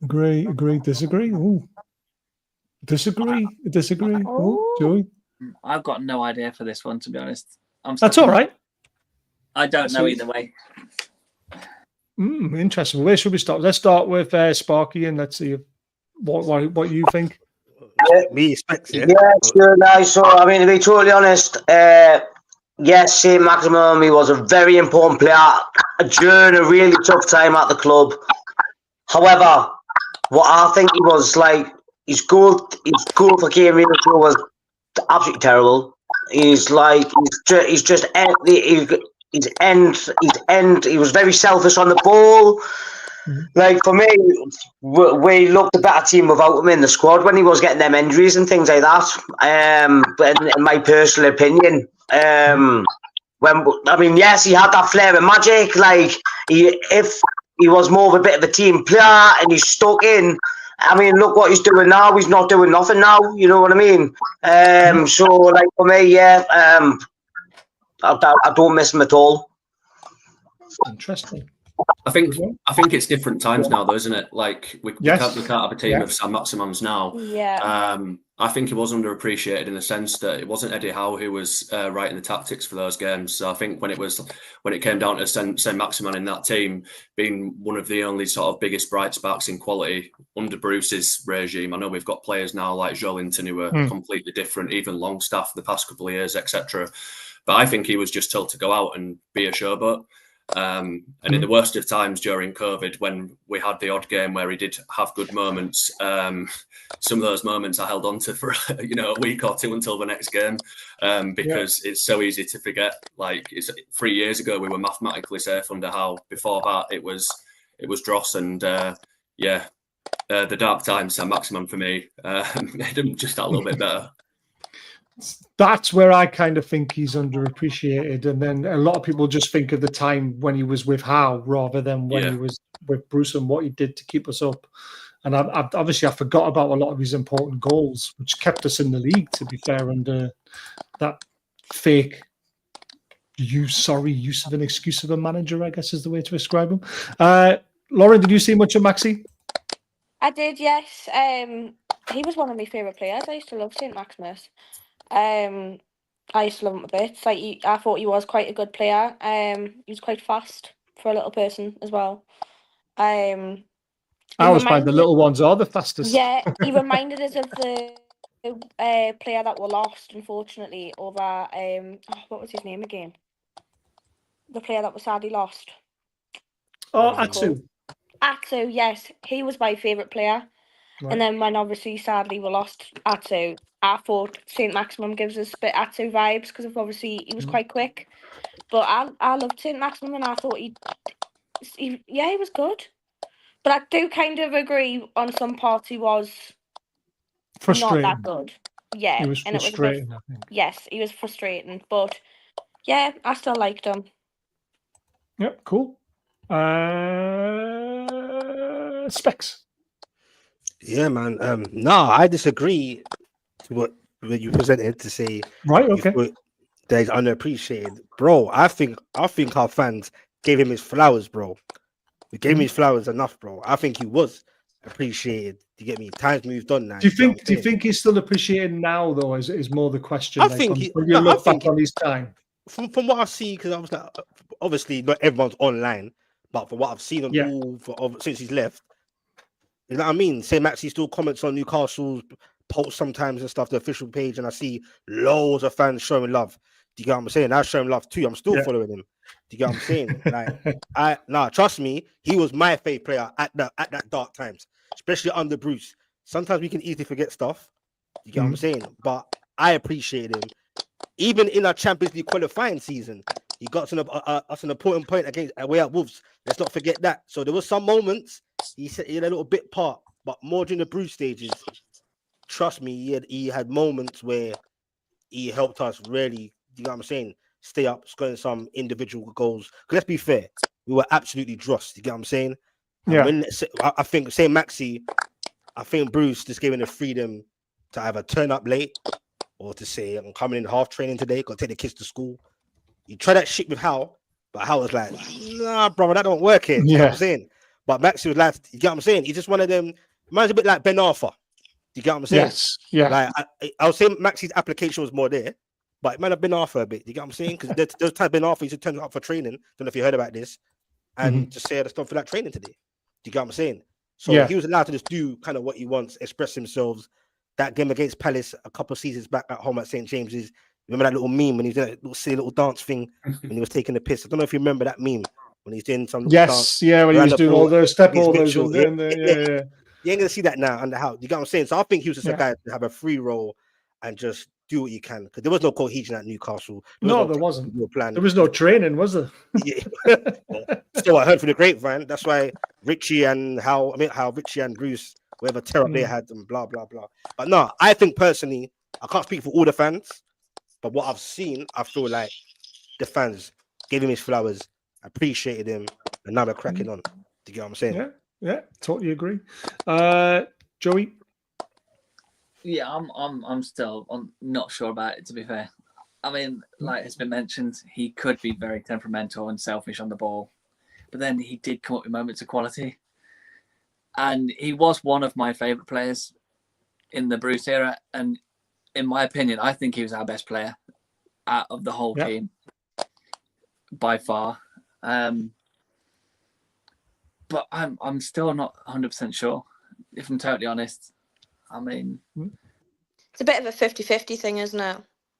Speaker 3: agree.
Speaker 1: Agree, disagree? Ooh. Disagree. Ooh, Joey?
Speaker 5: I've got no idea for this one, to be honest.
Speaker 1: That's all right.
Speaker 5: I don't know either way.
Speaker 1: Interesting. Where should we start? Let's start with Sparky, and let's see what you think.
Speaker 7: Me, Specs,
Speaker 2: yeah, sure. Nice. So, I mean, to be totally honest, yes, St. Maximum, he was a very important player during a really tough time at the club. However, what I think he was like, his goal for game ratio was absolutely terrible. He was very selfish on the ball. Like, for me, we looked a better team without him in the squad when he was getting them injuries and things like that. But in my personal opinion, yes, he had that flair and magic. Like, if he was more of a bit of a team player and he's stuck in, I mean, look what he's doing now. He's not doing nothing now. You know what I mean? So, like, for me, I don't miss him at all.
Speaker 1: Interesting.
Speaker 3: I think it's different times now, though, isn't it? Like we can't have a team of Sam Maximans now.
Speaker 6: Yeah.
Speaker 3: I think he was underappreciated in the sense that it wasn't Eddie Howe who was writing the tactics for those games. So I think when it came down to Saint Maximin in that team being one of the only sort of biggest bright sparks in quality under Bruce's regime. I know we've got players now like Joelinton who are completely different, even Longstaff the past couple of years, etc. But I think he was just told to go out and be a showboat. And in the worst of times during COVID, when we had the odd game where he did have good moments, some of those moments I held on to for a week or two until the next game, because it's so easy to forget. Like, it's 3 years ago we were mathematically safe under Howe. Before that it was Dross, and the dark times St. Maximin for me made him just that little bit better.
Speaker 1: That's where I kind of think he's underappreciated, and then a lot of people just think of the time when he was with Howe rather than when he was with Bruce and what he did to keep us up. And obviously I forgot about a lot of his important goals, which kept us in the league, to be fair, under that fake use of an excuse of a manager, I guess is the way to describe him. Lauren, did you see much of Maxi?
Speaker 6: I did, yes. He was one of my favourite players. I used to love St. Maximus. I used to love him a bit. Like I thought he was quite a good player. He was quite fast for a little person as well.
Speaker 1: I always find the little ones are the fastest.
Speaker 6: Yeah, he reminded us of the player that were lost, unfortunately, over what was his name again? The player that was sadly lost.
Speaker 1: Oh, Atsu.
Speaker 6: Atsu, yes, he was my favourite player. Right. And then when obviously sadly we lost Atsu, I thought St. Maximum gives us a bit Atsu vibes because of obviously he was quite quick. But I loved St. Maximum and I thought he was good. But I do kind of agree on some parts he was
Speaker 1: frustrating.
Speaker 6: Not that good. Yeah.
Speaker 1: He was frustrating, I think.
Speaker 6: Yes, he was frustrating. But yeah, I still liked him.
Speaker 1: Yep, cool. Specs.
Speaker 7: Yeah, man. No, I disagree to what you presented to say.
Speaker 1: Right, okay.
Speaker 7: That he's underappreciated, bro. I think our fans gave him his flowers, bro. We gave him his flowers enough, bro. I think he was appreciated. You get me? Times moved on now.
Speaker 1: Do you think he's still appreciated now, though? Is more the question.
Speaker 7: I think
Speaker 1: when you look back on his time.
Speaker 7: From what I see, because I was like, obviously not everyone's online, but from what I've seen since he's left, you know what I mean? Say Maxi still comments on Newcastle's posts sometimes and stuff, the official page, and I see loads of fans showing love. Do you get what I'm saying? I show him love too. I'm still following him. Do you get what I'm saying? Like, trust me, he was my favorite player at that dark times, especially under Bruce. Sometimes we can easily forget stuff. You get what I'm saying? But I appreciate him. Even in our Champions League qualifying season, he got us an important point against away at Wolves. Let's not forget that. So there was some moments he said he had a little bit part, but more during the Bruce stages. Trust me, he had moments where he helped us really. You know what I'm saying? Stay up, scoring some individual goals. Because let's be fair, we were absolutely drossed. You get what I'm saying? And I think St. Maxi, I think Bruce just gave him the freedom to either turn up late or to say, I'm coming in half training today, got to take the kids to school. You try that shit with Hal, but Hal was like, nah, brother, that don't work here. You know what I'm saying? But Maxi was like, you get what I'm saying? He's just one of them, mine's a bit like Ben Arthur. You get what I'm saying?
Speaker 1: Yes, yeah.
Speaker 7: Like, I would say Maxi's application was more there, but it might have been Arthur a bit. You get what I'm saying? Because there's time Ben Arthur used to turn up for training. Don't know if you heard about this. And just say, I just don't feel like training today. Do you get what I'm saying? So he was allowed to just do kind of what he wants, express himself. That game against Palace a couple of seasons back at home at St. James's. Remember that little meme when he was doing that little silly little dance thing when he was taking the piss? I don't know if you remember that meme when he's doing some dance.
Speaker 1: Yeah, when he was doing all those step orders.
Speaker 7: You ain't gonna see that now under Howe. You get what I'm saying? So I think he was just a guy to have a free role and just do what you can, because there was no cohesion at Newcastle.
Speaker 1: There wasn't. No plan. There was no training, was there?
Speaker 7: So I heard from the grapevine. That's why Richie and how Richie and Bruce, whatever tear up they had, and blah blah blah. But no, I think personally, I can't speak for all the fans, but what I've seen, I feel like the fans gave him his flowers, appreciated him, and now they're cracking on. Do you get what I'm saying?
Speaker 1: Yeah, totally agree. Joey.
Speaker 5: Yeah, I'm still not sure about it, to be fair. I mean, like it's been mentioned, he could be very temperamental and selfish on the ball, but then he did come up with moments of quality. And he was one of my favourite players in the Bruce era. And in my opinion, I think he was our best player out of the whole team by far. But I'm still not 100% sure, if I'm totally honest. I mean,
Speaker 6: it's a bit of a 50-50 thing, isn't it?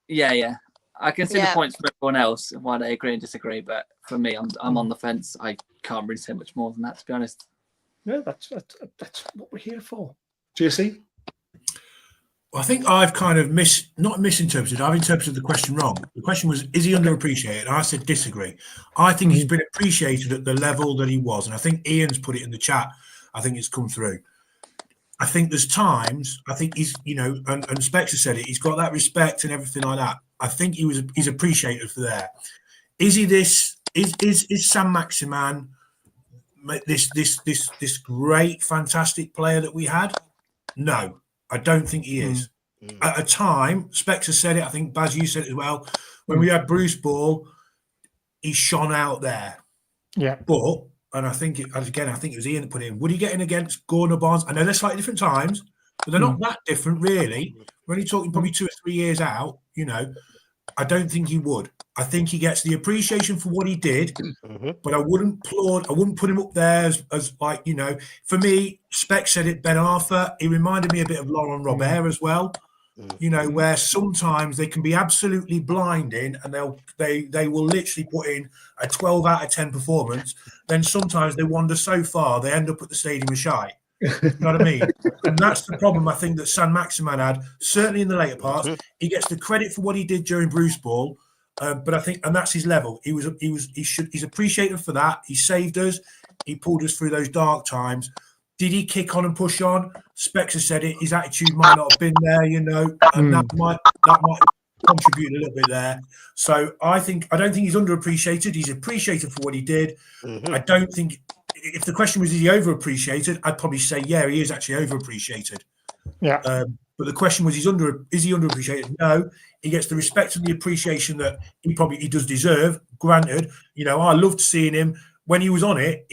Speaker 5: Yeah. I can see the points for everyone else why they agree and disagree, but for me, I'm on the fence. I can't really say much more than that, to be honest.
Speaker 1: Yeah, that's what we're here for. JC?
Speaker 4: Well, I think I've kind of not misinterpreted. I've interpreted the question wrong. The question was, is he underappreciated? And I said disagree. I think he's been appreciated at the level that he was, and I think Ian's put it in the chat. I think it's come through. I think there's times, I think he's, you know, and Spectre said it, he's got that respect and everything like that. I think he's appreciated for that. Is he this, is Sam Maximan this great, fantastic player that we had? No, I don't think he is. At a time, Spectre said it, I think Baz, you said it as well, when we had Bruce Ball, he shone out there.
Speaker 1: Yeah.
Speaker 4: But, and I think it was Ian that put it in, would he get in against Gordon Barnes? I know they're slightly different times, but they're not that different, really. We're only talking probably 2 or 3 years out, you know. I don't think he would. I think he gets the appreciation for what he did, but I wouldn't put him up there as like, you know, for me, Spec said it, Ben Arthur, he reminded me a bit of Laurent Robert as well. You know, where sometimes they can be absolutely blinding and they will literally put in a 12 out of 10 performance. Then sometimes they wander so far they end up at the stadium of shite. You know what I mean? And that's the problem I think that San Maximan had, certainly in the later parts. He gets the credit for what he did during Bruce Ball, but I think, and that's his level. He's appreciated for that. He saved us. He pulled us through those dark times. Did he kick on and push on? Spectre said it. His attitude might not have been there, you know, and that might contribute a little bit there. So I don't think he's underappreciated. He's appreciated for what he did. I don't think, if the question was, is he overappreciated? I'd probably say, yeah, he is actually overappreciated.
Speaker 1: Yeah.
Speaker 4: But the question was, is he underappreciated? No, he gets the respect and the appreciation that he does deserve. Granted, you know, I loved seeing him. When he was on it,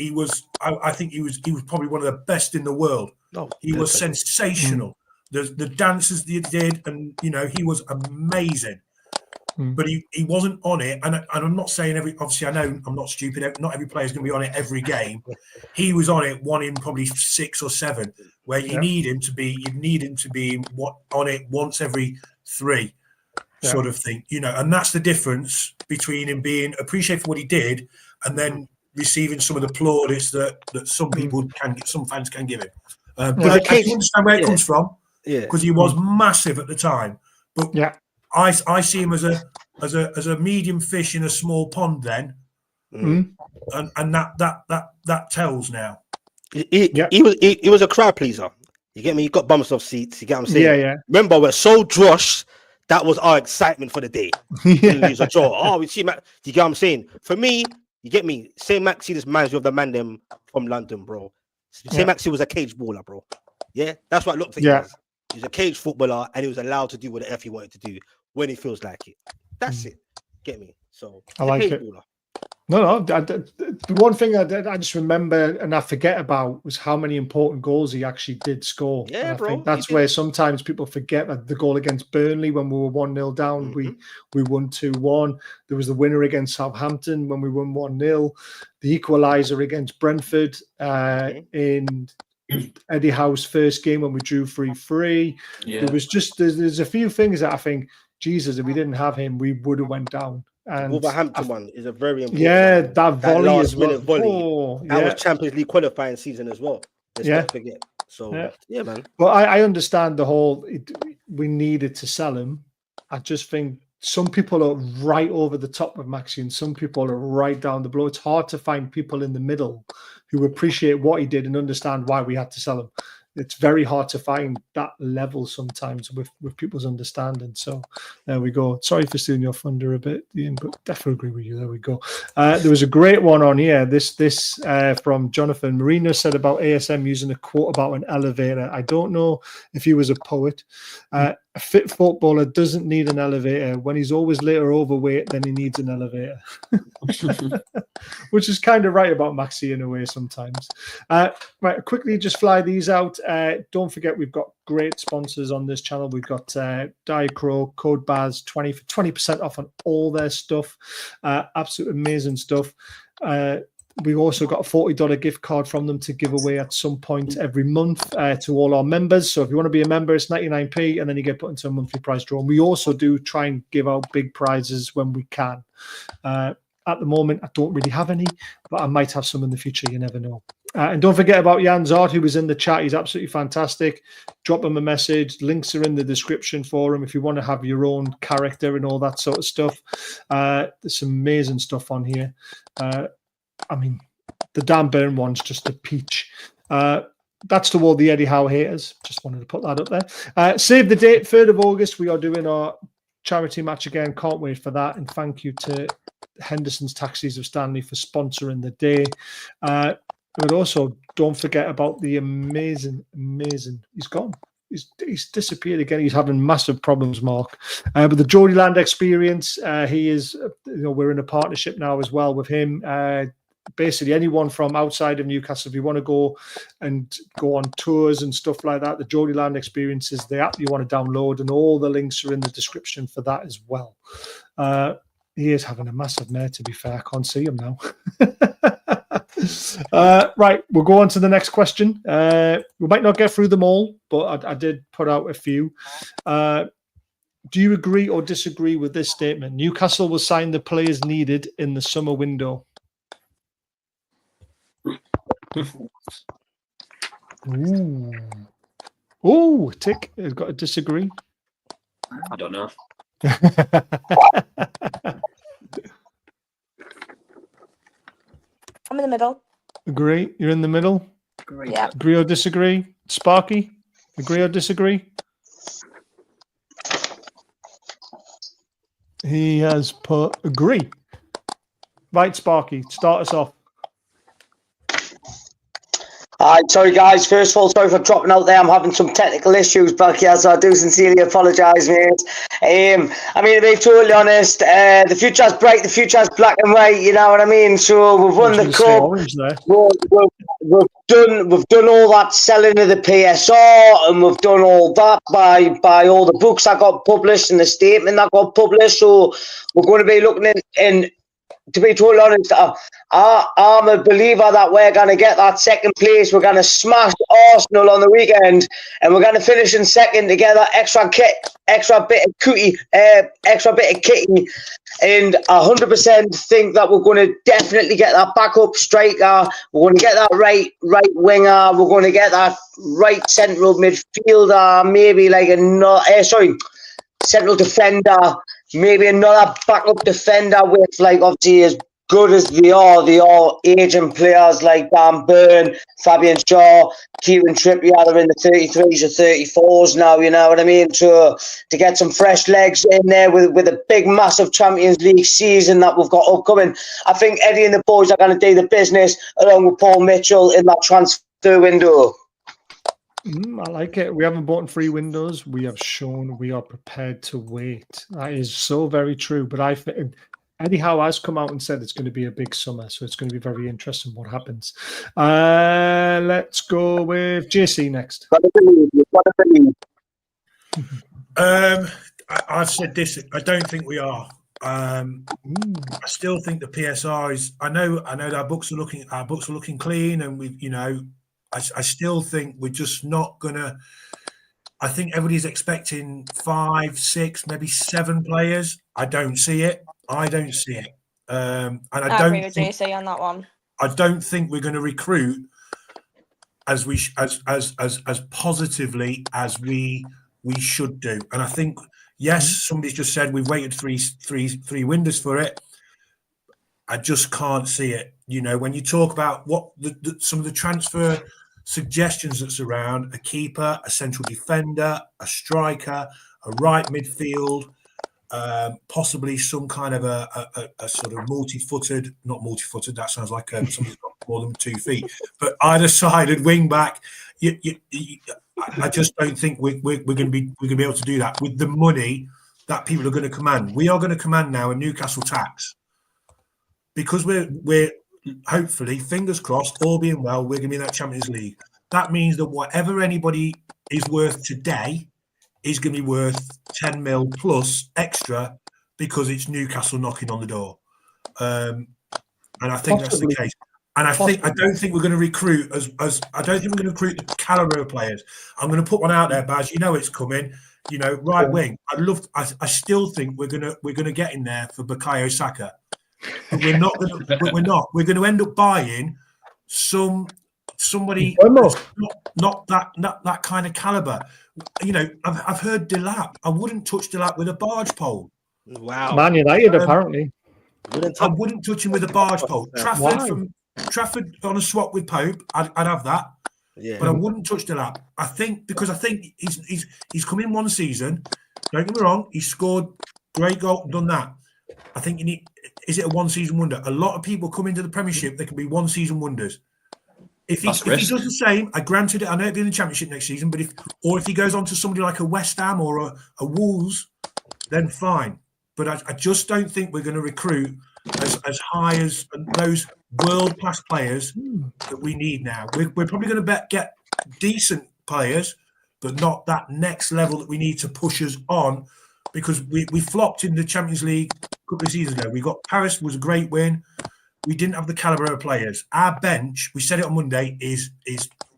Speaker 4: I think he was probably one of the best in the world. He was sensational. The dances that he did, and you know, he was amazing. But he wasn't on it, and I'm not saying obviously I know I'm not stupid. Not every player is going to be on it every game. He was on it, one in probably 6 or 7, where you need him to be. You need him to be on it once every 3, sort of thing. You know, and that's the difference between him being appreciated for what he did, and then receiving some of the plaudits that some people can get, some fans can give him. But I can understand where it comes from, because he was massive at the time. But I see him as a medium fish in a small pond then, and that tells now.
Speaker 7: He was a crowd pleaser. You get me? He got bumps off seats. You get what I'm saying?
Speaker 1: Yeah.
Speaker 7: Remember, we're so drosh. That was our excitement for the day. Lose a draw. Oh, we see Max. You get what I'm saying? For me, you get me? Say Maxi, this reminds me of the man them from London, bro. Say Maxi was a cage baller, bro. Yeah, that's what it looked like. He was a cage footballer, and he was allowed to do what the F he wanted to do when he feels like it. That's it. Get me? So
Speaker 1: I like it. Baller. No. The one thing I just remember and I forget about was how many important goals he actually did score.
Speaker 7: Yeah,
Speaker 1: and I
Speaker 7: bro.
Speaker 1: think that's where sometimes people forget that the goal against Burnley when we were 1-0 down, we won 2-1. There was the winner against Southampton when we won 1-0. The equaliser against Brentford in Eddie Howe's first game when we drew 3-3. There was just there's a few things that I think, Jesus, if we didn't have him, we would have went down. And
Speaker 7: Wolverhampton one is a very important.
Speaker 1: Yeah, that volley
Speaker 7: last minute volley.
Speaker 1: Oh,
Speaker 7: that was Champions League qualifying season as well. Let's not forget. So yeah, man.
Speaker 1: But I understand the whole. We needed to sell him. I just think some people are right over the top with Maxi, and some people are right down the below. It's hard to find people in the middle who appreciate what he did and understand why we had to sell him. It's very hard to find that level sometimes with people's understanding. So there we go. Sorry for stealing your thunder a bit, Ian, but definitely agree with you. There we go. There was a great one on here. This from Jonathan Marino said about ASM using a quote about an elevator. I don't know if he was a poet. A fit footballer doesn't need an elevator. When he's always later overweight, then he needs an elevator. Which is kind of right about Maxi in a way sometimes. Right, quickly just fly these out. Don't forget we've got great sponsors on this channel. We've got Diacro, code BAZ 20% off on all their stuff. Absolute amazing stuff. We've also got a $40 gift card from them to give away at some point every month to all our members. So if you want to be a member, it's 99p, and then you get put into a monthly prize draw. And we also do try and give out big prizes when we can. At the moment, I don't really have any, but I might have some in the future. You never know. And don't forget about Jan Zard, who was in the chat. He's absolutely fantastic. Drop him a message. Links are in the description for him if you want to have your own character and all that sort of stuff. There's some amazing stuff on here. I mean, the Dan Burn one's just a peach. that's to all the Eddie Howe haters. Just wanted to put that up there. Save the date, 3rd of August. We are doing our charity match again. Can't wait for that. And thank you to Henderson's Taxis of Stanley for sponsoring the day. But also, don't forget about the amazing, he's gone. He's disappeared again. He's having massive problems, Mark. But the Geordieland Experience, he is, we're in a partnership now as well with him. Basically, anyone from outside of Newcastle, if you want to go on tours and stuff like that, the Geordieland Experience is the app you want to download, and all the links are in the description for that as well. He is having a massive mare, to be fair. I can't see him now. Right, we'll go on to the next question. We might not get through them all, but I did put out a few. Do you agree or disagree with this statement? Newcastle will sign the players needed in the summer window. Ooh, Tick has got to disagree.
Speaker 8: I don't know.
Speaker 6: I'm in the middle.
Speaker 1: Agree. You're in the middle.
Speaker 5: Agree.
Speaker 6: Yeah.
Speaker 1: Agree or disagree? Sparky, agree or disagree? He has put agree. Right, Sparky, start us off.
Speaker 2: Sorry guys, first of all, sorry for dropping out there. I'm having some technical issues back here, so I do sincerely apologise, mate. I mean, to be totally honest, the future's bright, the future's black and white, you know what I mean? So we've won the cup. We've done all that selling of the PSR, and we've done all that by all the books that got published and the statement that got published. So we're going to be looking in to be totally honest, I'm a believer that we're going to get that second place. We're going to smash Arsenal on the weekend, and we're going to finish in second to get that extra bit of kitty, and 100% think that we're going to definitely get that backup striker. We're going to get that right winger. We're going to get that right central midfielder, maybe like central defender. Maybe another backup defender with, like, obviously as good as they are aging players like Dan Burn, Fabian Shaw, Kieran Trippier. They're in the 33s or 34s now, you know what I mean? So to get some fresh legs in there with a big, massive Champions League season that we've got upcoming, I think Eddie and the boys are going to do the business along with Paul Mitchell in that transfer window.
Speaker 1: I like it. We haven't bought in 3 windows. We have shown we are prepared to wait. That is so very true. But I think Eddie Howe has come out and said it's going to be a big summer, so it's going to be very interesting what happens. Let's go with JC next.
Speaker 4: I've said this. I don't think we are. I still think the PSR is. I know that our books are looking clean, and we, I still think we're just not gonna. I think everybody's expecting 5, 6, maybe 7 players. I don't see it. And I
Speaker 6: agree with JC on that one.
Speaker 4: I don't think we're going to recruit as positively as we should do. And I think, yes, somebody's just said we've waited three windows for it. I just can't see it. When you talk about what some of the transfer suggestions that's around, a keeper, a central defender, a striker, a right midfield, possibly some kind of a sort of not multi-footed, that sounds like somebody's got more than 2 feet, but either sided wing back. I just don't think we're going to be able to do that with the money that people are going to command. We are going to command now a Newcastle tax, because we're hopefully, fingers crossed, all being well, we're going to be in that Champions League. That means that whatever anybody is worth today is going to be worth 10 mil plus extra, because it's Newcastle knocking on the door. And I think that's the case. And I don't think we're going to recruit I don't think we're going to recruit the caliber of players. I'm going to put one out there, Baz. It's coming. Right wing. I still think we're going to get in there for Bukayo Saka. But we're not going to. But we're not. We're going to end up buying somebody not that kind of caliber. I've heard Delap. I wouldn't touch Delap with a barge pole.
Speaker 7: Wow.
Speaker 1: Man United apparently.
Speaker 4: I wouldn't touch him with a barge pole. Trafford on a swap with Pope. I'd have that.
Speaker 7: Yeah.
Speaker 4: but I wouldn't touch Delap. I think he's come in one season. Don't get me wrong, he scored great goal, done that. I think is it a one season wonder? A lot of people come into the Premiership, they can be one season wonders. If he does the same, I granted it, I know it'll be in the Championship next season, but if he goes on to somebody like a West Ham or a Wolves, then fine. But I just don't think we're going to recruit as high as those world class players that we need now. We're probably going to get decent players, but not that next level that we need to push us on, because we flopped in the Champions League a couple of seasons ago. We got Paris, was a great win. We didn't have the caliber of players. Our bench, we said it on Monday, is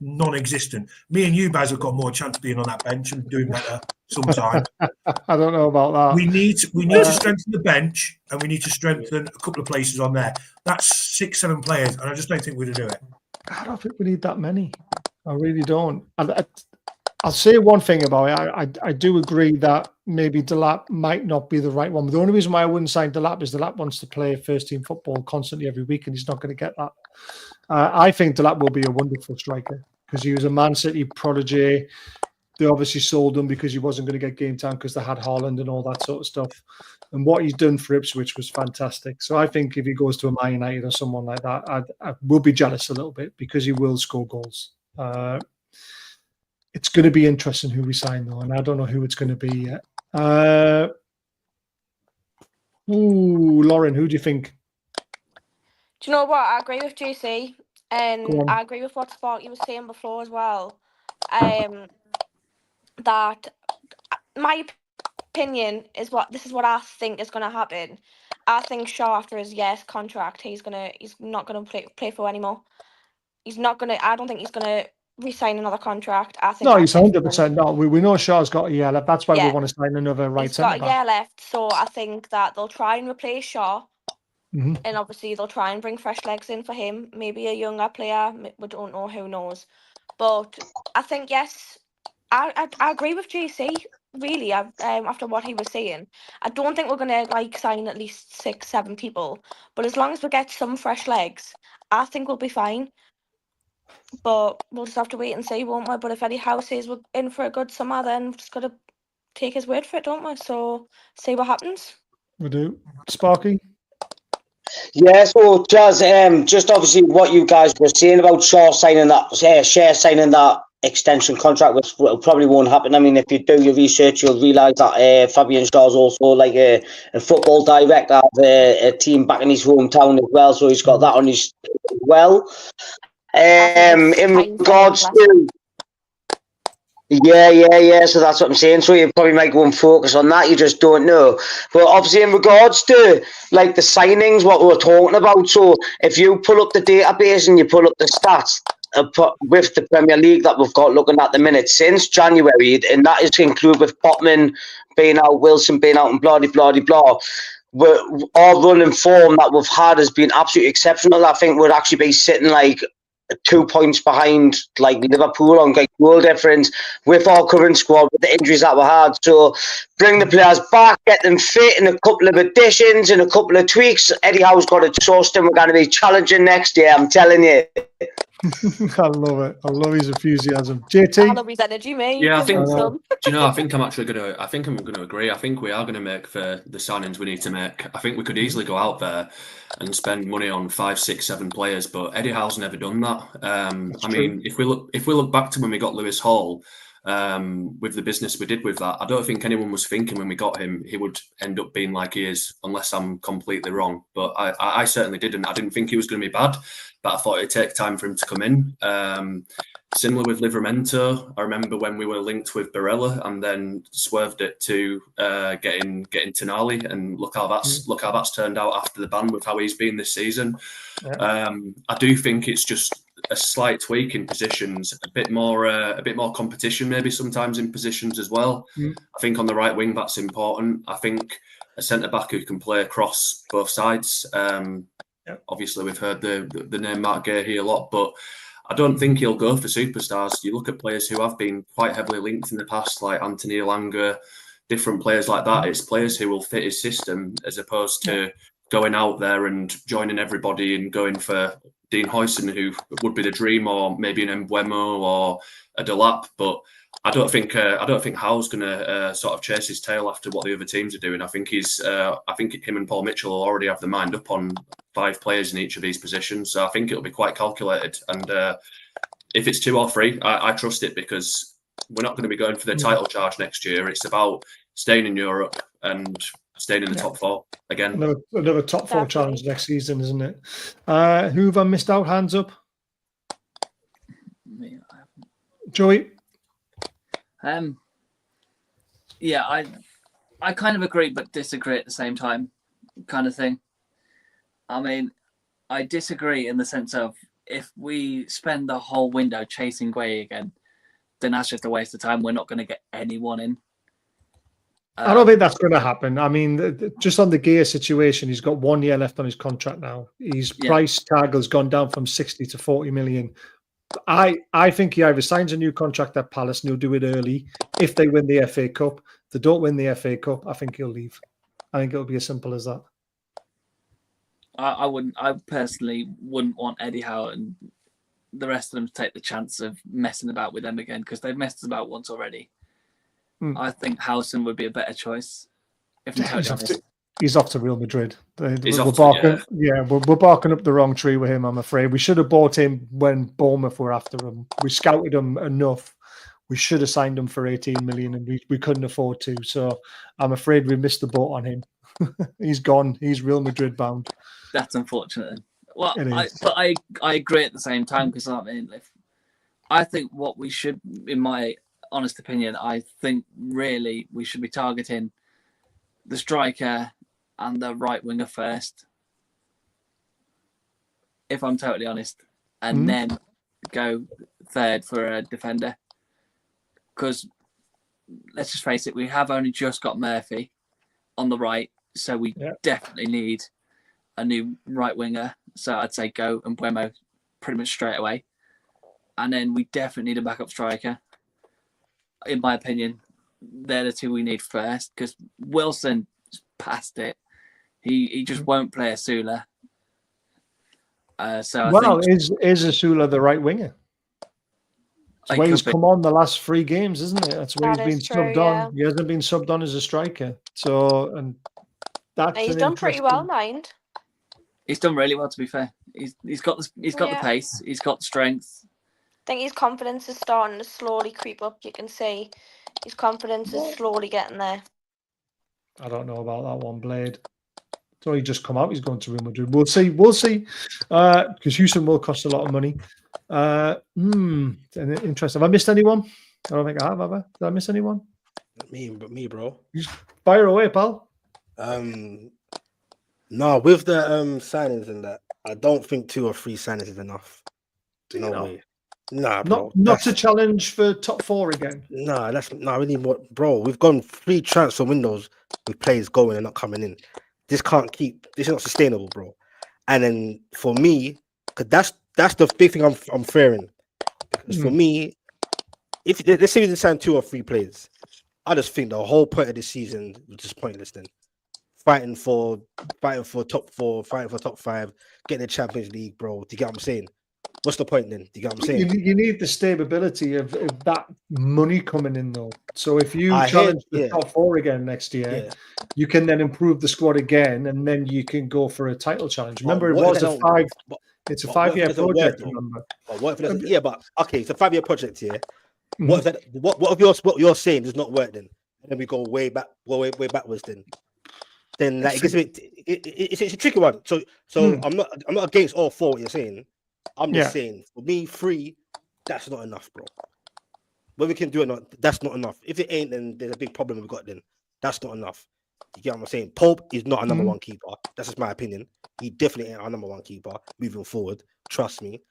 Speaker 4: non-existent. Me and you guys have got more chance of being on that bench and doing better sometime.
Speaker 1: I don't know about that.
Speaker 4: We need to strengthen the bench, and we need to strengthen a couple of places on there. That's 6-7 players, and I just don't think we're going to do it.
Speaker 1: I don't think we need that many. I really don't. I'll say one thing about it. I do agree that maybe Delap might not be the right one. But the only reason why I wouldn't sign Delap is Delap wants to play first team football constantly every week, and he's not going to get that. I think Delap will be a wonderful striker because he was a Man City prodigy. They obviously sold him because he wasn't going to get game time because they had Haaland and all that sort of stuff. And what he's done for Ipswich was fantastic. So I think if he goes to a Man United or someone like that, I will be jealous a little bit because he will score goals. It's going to be interesting who we sign, though, and I don't know who it's going to be yet. Lauren, who do you think?
Speaker 6: Do you know what? I agree with JC, and I agree with what Sparky was saying before as well. That my opinion is this is what I think is going to happen. I think Shaw, after his contract, he's not gonna play for anymore. He's not gonna. I don't think he's gonna re-sign another contract. I think
Speaker 1: no, he's 100% not. We know Shaw's got a year left. That's why we want to sign another right centre back.
Speaker 6: He's got a year left, so I think that they'll try and replace Shaw, and obviously they'll try and bring fresh legs in for him. Maybe a younger player. We don't know. Who knows? But I think yes, I agree with JC. Really, after what he was saying, I don't think we're gonna sign at least 6-7 people. But as long as we get some fresh legs, I think we'll be fine. But we'll just have to wait and see, won't we? But if Eddie Howe says we're in for a good summer, then we've just got to take his word for it, don't we? So see what happens.
Speaker 1: We do. Sparky?
Speaker 2: Yeah, so Jazz, just obviously what you guys were saying about Shaw signing that extension contract, which probably won't happen. I mean, if you do your research, you'll realise that Fabian Shaw's also a football director of a team back in his hometown as well, so he's got that on his as well. In regards to so that's what I'm saying. So you probably might go and focus on that. You just don't know. But obviously, in regards to the signings, what we're talking about. So if you pull up the database and you pull up the stats with the Premier League that we've got looking at the minute since January, and that is to include with Botman being out, Wilson being out, and blah blah blah blah. Our running form that we've had has been absolutely exceptional. I think we'd actually be sitting 2 points behind Liverpool on goal difference with our current squad, with the injuries that we had. So bring the players back, get them fit, and a couple of additions and a couple of tweaks. Eddie Howe's got it sourced, and we're going to be challenging next year, I'm telling you.
Speaker 1: I love it. I love his enthusiasm. JT?
Speaker 6: I love his energy, mate.
Speaker 3: Yeah, I think. Do you know? I think I'm going to agree. I think we are going to make the signings we need to make. I think we could easily go out there and spend money on 5, 6, 7 players, but Eddie Howe's never done that. I mean, if we look back to when we got Lewis Hall, with the business we did with that, I don't think anyone was thinking when we got him he would end up being like he is, unless I'm completely wrong. But I certainly didn't. I didn't think he was going to be bad, but I thought it'd take time for him to come in. Similar with Livramento, I remember when we were linked with Barella and then swerved it to getting Tonali, and look how that's turned out after the ban with how he's been this season. Yeah. I do think it's just a slight tweak in positions, a bit more competition maybe sometimes in positions as well. I think on the right wing that's important. I think a centre back who can play across both sides. Obviously we've heard the name Mark Gahey a lot, but I don't think he'll go for superstars. You look at players who have been quite heavily linked in the past, like Anthony Elanga, different players like that. It's players who will fit his system as opposed to going out there and joining everybody and going for Dean Huijsen, who would be the dream, or maybe an Mbeumo or a Delap. But I don't think Howe's going to sort of chase his tail after what the other teams are doing. I think him and Paul Mitchell will already have the mind up on 5 players in each of these positions. So I think it'll be quite calculated. And if it's 2 or 3, I trust it, because we're not going to be going for the title charge next year. It's about staying in Europe and staying in the top 4 again.
Speaker 1: Another top 4 challenge next season, isn't it? Who have I missed out? Hands up. Joey.
Speaker 5: Yeah, I kind of agree but disagree at the same time, kind of thing. I mean, I disagree in the sense of, if we spend the whole window chasing Gueye again, then that's just a waste of time. We're not going to get anyone in.
Speaker 1: I don't think that's going to happen. I mean, just on the Gear situation, he's got 1 year left on his contract now. His price tag has gone down from 60 to 40 million. I think he either signs a new contract at Palace and he'll do it early if they win the FA Cup. If they don't win the FA Cup, I think he'll leave. I think it'll be as simple as that.
Speaker 5: I personally wouldn't want Eddie Howe and the rest of them to take the chance of messing about with them again, because they've messed about once already. I think Howson would be a better choice. If I'm totally honest.
Speaker 1: He's off to Real Madrid. We're barking up the wrong tree with him, I'm afraid. We should have bought him when Bournemouth were after him. We scouted him enough. We should have signed him for 18 million, and we couldn't afford to. So I'm afraid we missed the boat on him. He's gone. He's Real Madrid bound.
Speaker 5: That's unfortunate. Well, I agree at the same time, because I think what we should, in my honest opinion, I think really we should be targeting the striker and the right winger first, if I'm totally honest, and then go third for a defender. Because let's just face it, we have only just got Murphy on the right, so we definitely need a new right winger. So I'd say go and Mbeumo pretty much straight away, and then we definitely need a backup striker. In my opinion, they're the 2 we need first, because Wilson past it. He just won't play Asula.
Speaker 1: Is Asula the right winger? That's where he's come on the last 3 games, isn't it? That's where he's been subbed on. He hasn't been subbed on as a striker. So, and that's
Speaker 6: he's done pretty well, mind.
Speaker 5: He's done really well, to be fair. He's got the pace. He's got strength.
Speaker 6: I think his confidence is starting to slowly creep up. You can see his confidence is slowly getting there.
Speaker 1: I don't know about that one, Blade. So he just come out. He's going to Real Madrid. We'll see. Because Houston will cost a lot of money. Interesting. Have I missed anyone? I don't think I have I? Did I miss anyone?
Speaker 7: Me, bro.
Speaker 1: Fire away, pal.
Speaker 7: No, with the signings and that, I don't think 2 or 3 signings is enough. No way. Nah, bro.
Speaker 1: Not to challenge for top 4 again.
Speaker 7: Nah, we need more, bro. We've gone 3 transfer windows with players going and not coming in. This is not sustainable, bro. And then for me, because that's the big thing I'm fearing. Because for me, if let's say we sign 2 or 3 players, I just think the whole point of this season was just pointless. Then fighting for top 4, fighting for top 5, getting the Champions League, bro. Do you get what I'm saying? What's the point then? Do you get what I'm saying?
Speaker 1: You need the stability of that money coming in, though. So if you challenge the top 4 again next year, you can then improve the squad again, and then you can go for a title challenge. Remember, it's a 5-year project. Remember?
Speaker 7: Okay, it's a 5-year project here. What if what you're saying does not work then? And then we go way backwards then. Then like, it's a tricky one. So I'm not against all 4 what you're saying. I'm just saying, for me, 3, that's not enough, bro. Whether we can do it or not, that's not enough. If it ain't, then there's a big problem we've got then. That's not enough. You get what I'm saying? Pope is not a number 1 keeper. That's just my opinion. He definitely ain't our number 1 keeper moving forward. Trust me.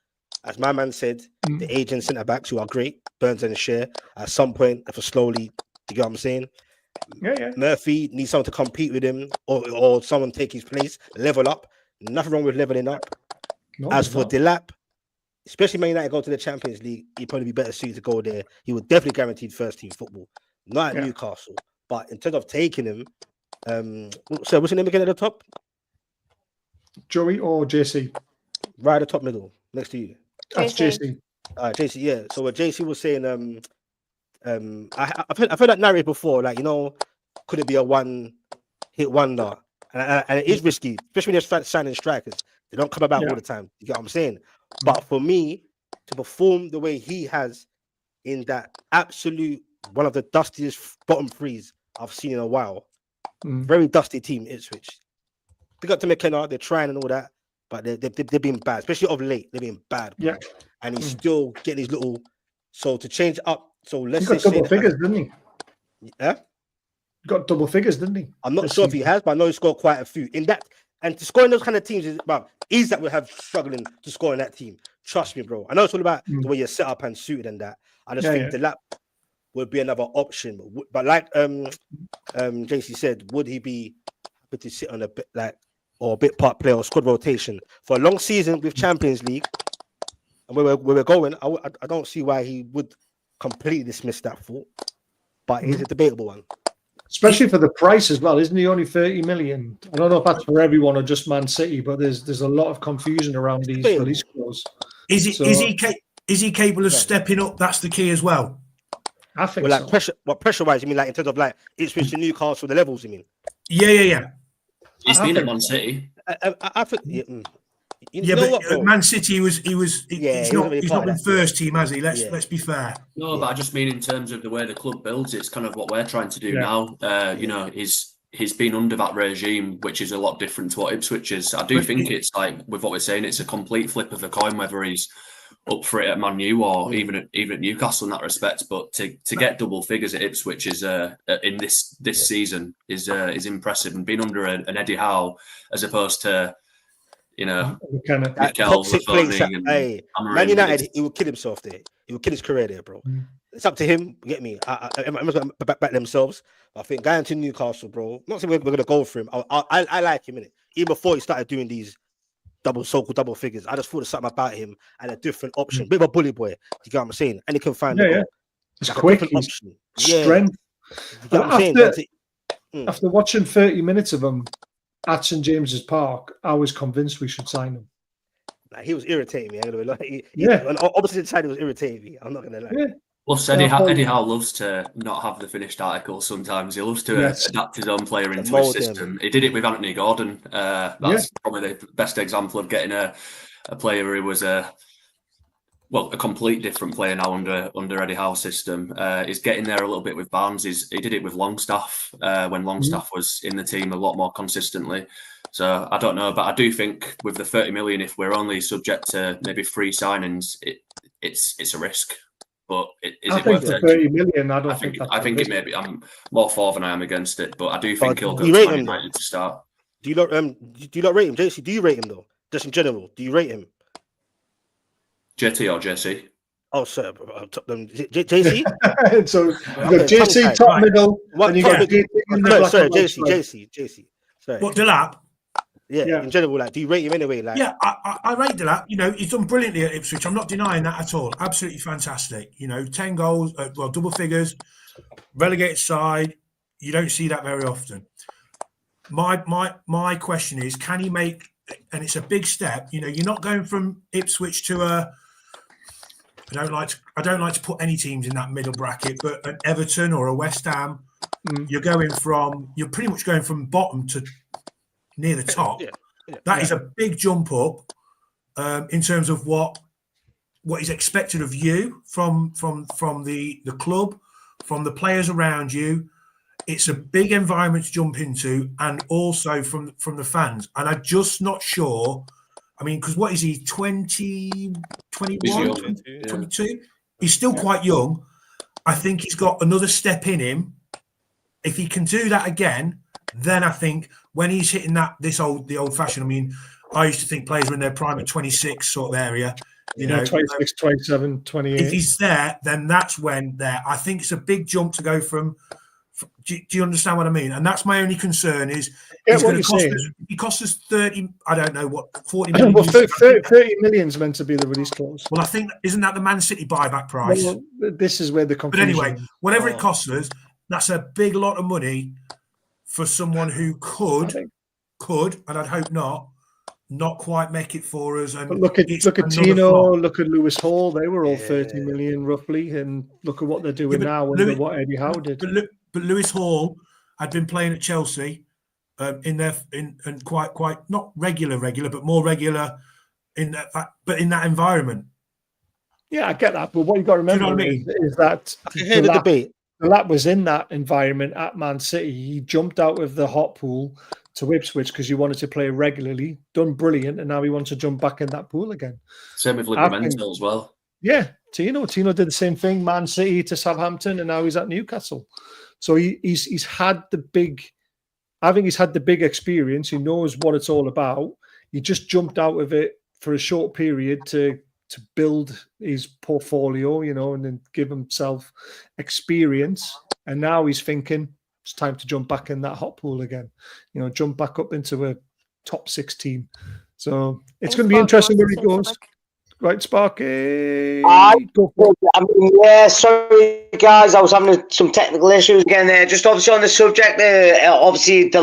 Speaker 7: As my man said, the Asian centre-backs who are great, Burns and Share, at some point, if slowly, you get what I'm saying?
Speaker 1: Yeah.
Speaker 7: Murphy needs someone to compete with him or someone take his place, level up. Nothing wrong with leveling up.
Speaker 1: No,
Speaker 7: as for Delap, especially Man United go to the Champions League, he'd probably be better suited to go there. He would definitely guaranteed first team football. Not at Newcastle. But in terms of taking him, so what's your name again at the top?
Speaker 1: Joey or JC?
Speaker 7: right at the top middle, next to you.
Speaker 1: That's JC.
Speaker 7: JC, yeah. So what JC was saying, I've heard that narrative before. Like, could it be a one-hit wonder? And it is risky, especially when there's signing strikers. They don't come about all the time. You get what I'm saying? But for me to perform the way he has in that absolute one of the dustiest bottom threes I've seen in a while, very dusty team, Ipswich. Pick up to McKenna, they're trying and all that, but they've been bad, especially of late. They've been bad. Bro.
Speaker 1: Yeah.
Speaker 7: And he's still getting his little. So to change up, so let's
Speaker 1: He got double figures, didn't he?
Speaker 7: Yeah.
Speaker 1: Got double figures, didn't he?
Speaker 7: I'm not sure if he has, but I know he scored quite a few in that. And to score in those kind of teams is that we have struggling to score in that team. Trust me, bro. I know it's all about the way you're set up and suited and that. I just think the lap would be another option. But like JC said, would he be happy to sit on a bit or a bit part player or squad rotation for a long season with Champions League? And where we're going, I don't see why he would completely dismiss that thought. But it's a debatable one.
Speaker 1: Especially for the price as well. Isn't he only 30 million? I don't know if that's for everyone or just Man City, but there's a lot of confusion around these release clauses.
Speaker 4: Is he capable of stepping up? That's the key as well.
Speaker 1: I think
Speaker 7: like pressure wise, you mean like in terms of like Ipswich to Newcastle, the levels, you mean?
Speaker 4: Yeah.
Speaker 3: He's been at Man City.
Speaker 7: I think
Speaker 4: but Man City he's not been first team, has he? Let's be fair.
Speaker 3: No, but I just mean in terms of the way the club builds, it's kind of what we're trying to do now. He's been under that regime, which is a lot different to what Ipswich is. I do think it's like with what we're saying, it's a complete flip of a coin whether he's up for it at Man U or even at Newcastle in that respect. But to get double figures at Ipswich is in this season is impressive, and being under an Eddie Howe as opposed to
Speaker 7: that toxic place. Man United, he will kill himself there. He will kill his career there, bro. It's up to him. Get me? I'm going to back themselves. I think going to Newcastle, bro. Not saying we're going to go for him. I like him, innit? Even before he started doing these so-called double figures, I just thought there's something about him and a different option. Bit of a bully boy. You get what I'm saying? And he can find the goal.
Speaker 1: It's quick. Option. Strength.
Speaker 7: You know what I'm saying?
Speaker 1: After watching 30 minutes of him at St James's Park, I was convinced we should sign him.
Speaker 7: He was irritating me. On opposite side, he was irritating me. I'm not gonna lie.
Speaker 1: Yeah.
Speaker 3: Plus, Eddie Howe loves to not have the finished article. Sometimes he loves to adapt his own player into his system. He did it with Anthony Gordon. That's probably the best example of getting a player who was a complete different player now under Eddie Howe's system. Is getting there a little bit with Barnes. He did it with Longstaff when Longstaff was in the team a lot more consistently. So I don't know, but I do think with the 30 million, if we're only subject to maybe free signings, it's a risk. But is it worth it?
Speaker 1: 30 million, I
Speaker 3: think it may be. I'm more for than I am against it, but I do think he'll go to Man United to start.
Speaker 7: Do you not rate him, JC? Do you rate him though? Just in general, do you rate him?
Speaker 3: JT or JC?
Speaker 7: Oh, sir, JC.
Speaker 1: So you got JC top middle, and you got
Speaker 7: JC. Sorry.
Speaker 4: What, Delap?
Speaker 7: Yeah, in general, like, do you rate him anyway? Like,
Speaker 4: I rate Delap. He's done brilliantly at Ipswich. I'm not denying that at all. Absolutely fantastic. 10 goals, double figures, relegated side. You don't see that very often. My question is, can he make? And it's a big step. You're not going from Ipswich to a. I don't like to put any teams in that middle bracket, but an Everton or a West Ham, you're pretty much going from bottom to near the top. That is a big jump up in terms of what is expected of you from the club, from the players around you. It's a big environment to jump into, and also from the fans. And I'm just not sure. I mean, because what is he, 20, 21, 22? He's still quite young. I think he's got another step in him. If he can do that again, then I think when he's hitting the old-fashioned, I mean, I used to think players were in their prime at 26 sort of area.
Speaker 1: 26, 27, 28.
Speaker 4: If he's there, then that's when I think it's a big jump to go from. Do you understand what I mean? And that's my only concern is he's going to cost us. He costs us 30. I don't know what 40 million.
Speaker 1: Well, 30 million is meant to be the release clause.
Speaker 4: Well, I think isn't that the Man City buyback price?
Speaker 1: Well, this is where the confusion.
Speaker 4: But anyway, whatever it costs us, that's a big lot of money for someone who could, and I'd hope not, not quite make it for us. And
Speaker 1: But look at
Speaker 4: another
Speaker 1: Tino,
Speaker 4: flop.
Speaker 1: look at Lewis Hall. They were all
Speaker 7: Yeah.
Speaker 1: 30 million roughly, and look at what they're doing
Speaker 4: but
Speaker 1: now under what Eddie Howe did.
Speaker 4: But Lewis Hall had been playing at Chelsea in quite not regular, but more regular in that environment.
Speaker 1: Yeah, I get that. But what you got to remember is that
Speaker 7: I can hear the debate.
Speaker 1: the lad was in that environment at Man City. He jumped out of the hot pool to Ipswich because he wanted to play regularly, done brilliant, and now he wants to jump back in that pool again.
Speaker 3: Same with Livramento as well.
Speaker 1: Yeah, Tino did the same thing, Man City to Southampton, and now he's at Newcastle. So he's had the big, I think he's had the big experience. He knows what it's all about. He just jumped out of it for a short period to build his portfolio, and then give himself experience. And now he's thinking it's time to jump back in that hot pool again, jump back up into a top 6 team. So it's going to be interesting where he goes. Right, Sparky.
Speaker 2: Sorry, guys. I was having some technical issues again there. Just obviously on the subject there, obviously the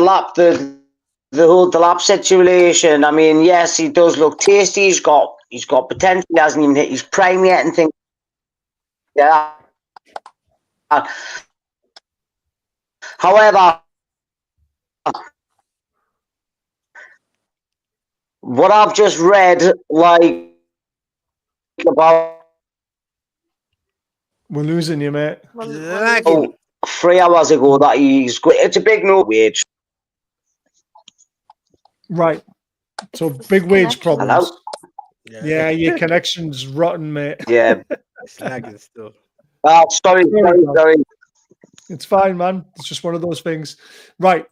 Speaker 2: whole lap situation. I mean, yes, he does look tasty. He's got potential. He hasn't even hit his prime yet and things. Yeah. However, what I've just read, about
Speaker 1: we're losing you, mate.
Speaker 2: 3 hours ago that he's good. It's a big no wage.
Speaker 1: Right. So big wage problems.
Speaker 2: Hello?
Speaker 1: Yeah, your connection's rotten, mate.
Speaker 2: Yeah.
Speaker 7: It's lagging still.
Speaker 2: Sorry.
Speaker 1: It's fine, man. It's just one of those things. Right.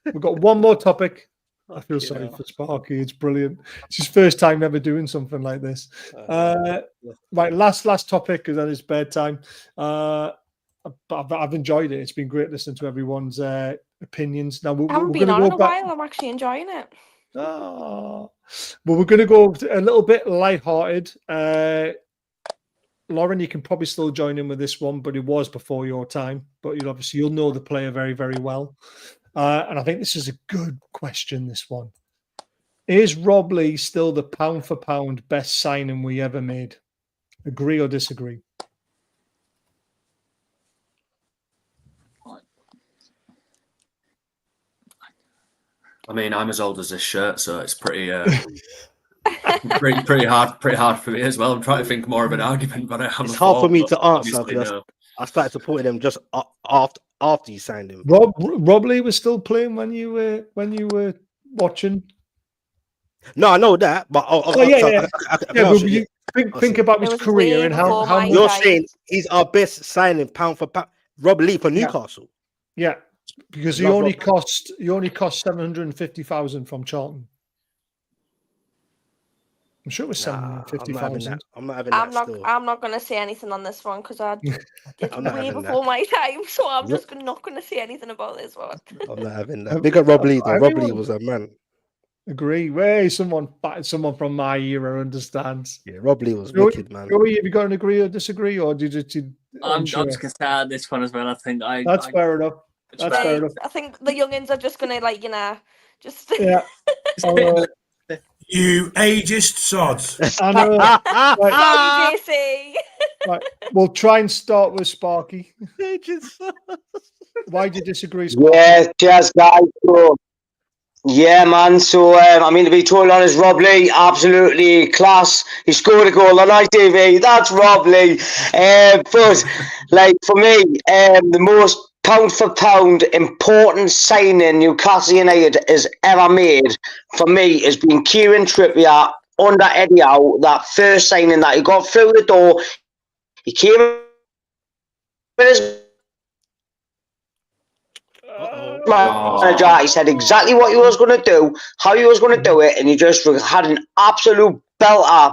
Speaker 1: We've got one more topic. I feel sorry for Sparky. It's brilliant. It's his first time ever doing something like this. Right, last topic, because then it's bedtime. But I've enjoyed it. It's been great listening to everyone's opinions. Now
Speaker 6: I haven't been on in a while. I'm actually enjoying it.
Speaker 1: Well, we're going to go a little bit lighthearted. Lauren, you can probably still join in with this one, but it was before your time. But you'll know the player very, very well. And I think this is a good question, this one. Is Rob Lee still the pound-for-pound best signing we ever made? Agree or disagree?
Speaker 3: I mean, I'm as old as this shirt, so it's pretty pretty hard for me as well. I'm trying to think more of an argument, but
Speaker 7: it's hard for me to answer because I started supporting him just after you signed him.
Speaker 1: Rob Lee was still playing when you were watching.
Speaker 7: No, I know that, but
Speaker 1: think about his career and how
Speaker 7: you're saying he's our best signing pound for pound. Rob Lee for Newcastle.
Speaker 1: Yeah, because he only cost 750,000 from Charlton. I'm sure it was 750,000.
Speaker 6: I'm not going to say anything on this one because it's way before my time, so I'm just not going to say anything about this one.
Speaker 7: I'm not having that. Big up Rob Lee, though. Rob Lee was a man.
Speaker 1: Agree. Way someone from my era understands.
Speaker 7: Yeah, Rob Lee was wicked, man.
Speaker 1: Joey, have you got an agree or disagree, or did you?
Speaker 5: I'm just going to start this one as well. I think
Speaker 1: that's fair enough. That's fair enough.
Speaker 6: I think the youngins are just going to just
Speaker 1: yeah.
Speaker 4: You ageist sods.
Speaker 1: I know.
Speaker 6: Right. JC.
Speaker 1: Right. We'll try and start with Sparky. Why do you disagree, Sparky?
Speaker 2: Yeah, cheers, guys. Yeah, man. So, I mean, to be totally honest, Rob Lee, absolutely class. He scored a goal on ITV. That's Rob Lee. But, for me, the most pound-for-pound important signing Newcastle United has ever made, for me, has been Kieran Trippier under Eddie Howe. That first signing that he got through the door, he came with his manager. He said exactly what he was going to do, how he was going to do it, and he just had an absolute belter.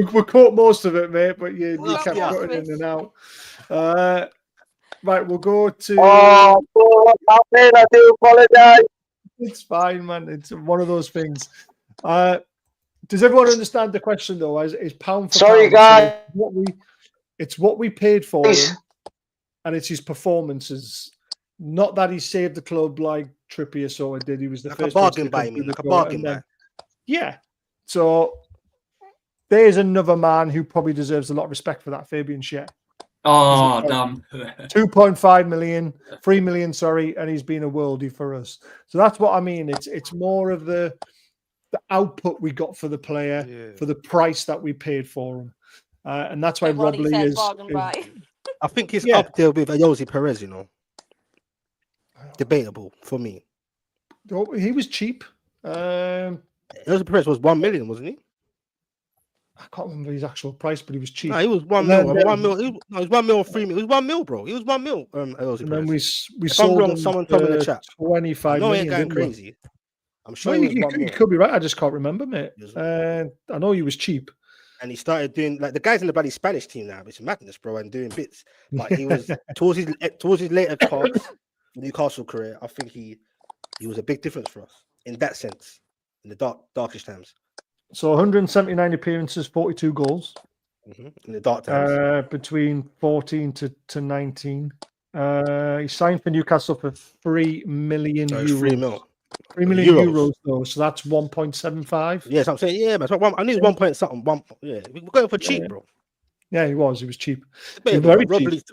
Speaker 1: We caught most of it, mate, but you kept cutting in and out. Right, we'll go to.
Speaker 2: I do apologize.
Speaker 1: It's fine, man. It's one of those things. Does everyone understand the question though? Is pound for
Speaker 2: Sorry,
Speaker 1: pound?
Speaker 2: guys.
Speaker 1: So it's what we paid for him, and it's his performances. Not that he saved the club like Trippier sort of did. He was the
Speaker 7: like
Speaker 1: first
Speaker 7: a bargain buy, like a bargain buy.
Speaker 1: Yeah. So there's another man who probably deserves a lot of respect for that, Fabian Schär.
Speaker 3: Oh, damn.
Speaker 1: 2.5 million, 3 million, sorry, and he's been a worldie for us. So that's what I mean. It's more of the output we got for the player, for the price that we paid for him. And that's why Rob Lee is
Speaker 7: I think he's up there with Jose Perez, you know. Debatable for me.
Speaker 1: He was cheap.
Speaker 7: Jose Perez was 1 million, wasn't he?
Speaker 1: I can't remember his actual price, but he was cheap.
Speaker 7: No, he was 1 mil. 1 mil. He was 1 mil or 3 mil. It was 1 mil, bro. He was 1 mil.
Speaker 1: And then we
Speaker 7: sold him. Someone told me in the chat.
Speaker 1: 25
Speaker 7: million.
Speaker 1: Ain't going
Speaker 7: crazy. I'm sure
Speaker 1: you could be right. I just can't remember, mate. I know he was cheap.
Speaker 7: And he started doing like the guys in the bloody Spanish team now. It's madness, bro, and doing bits. But he was towards his later cards, Newcastle career. I think he was a big difference for us in that sense, in the darkest times.
Speaker 1: So 179 appearances, 42 goals.
Speaker 7: In the dark times.
Speaker 1: Between 14 to 19. He signed for Newcastle for 3 million euros.
Speaker 7: 3 mil.
Speaker 1: 3 million euros, though. So that's 1.75.
Speaker 7: Yes, I'm saying, yeah, man. I knew 1 point something. We're going for cheap, bro.
Speaker 1: Yeah, he was. He was cheap.
Speaker 7: Very cheap.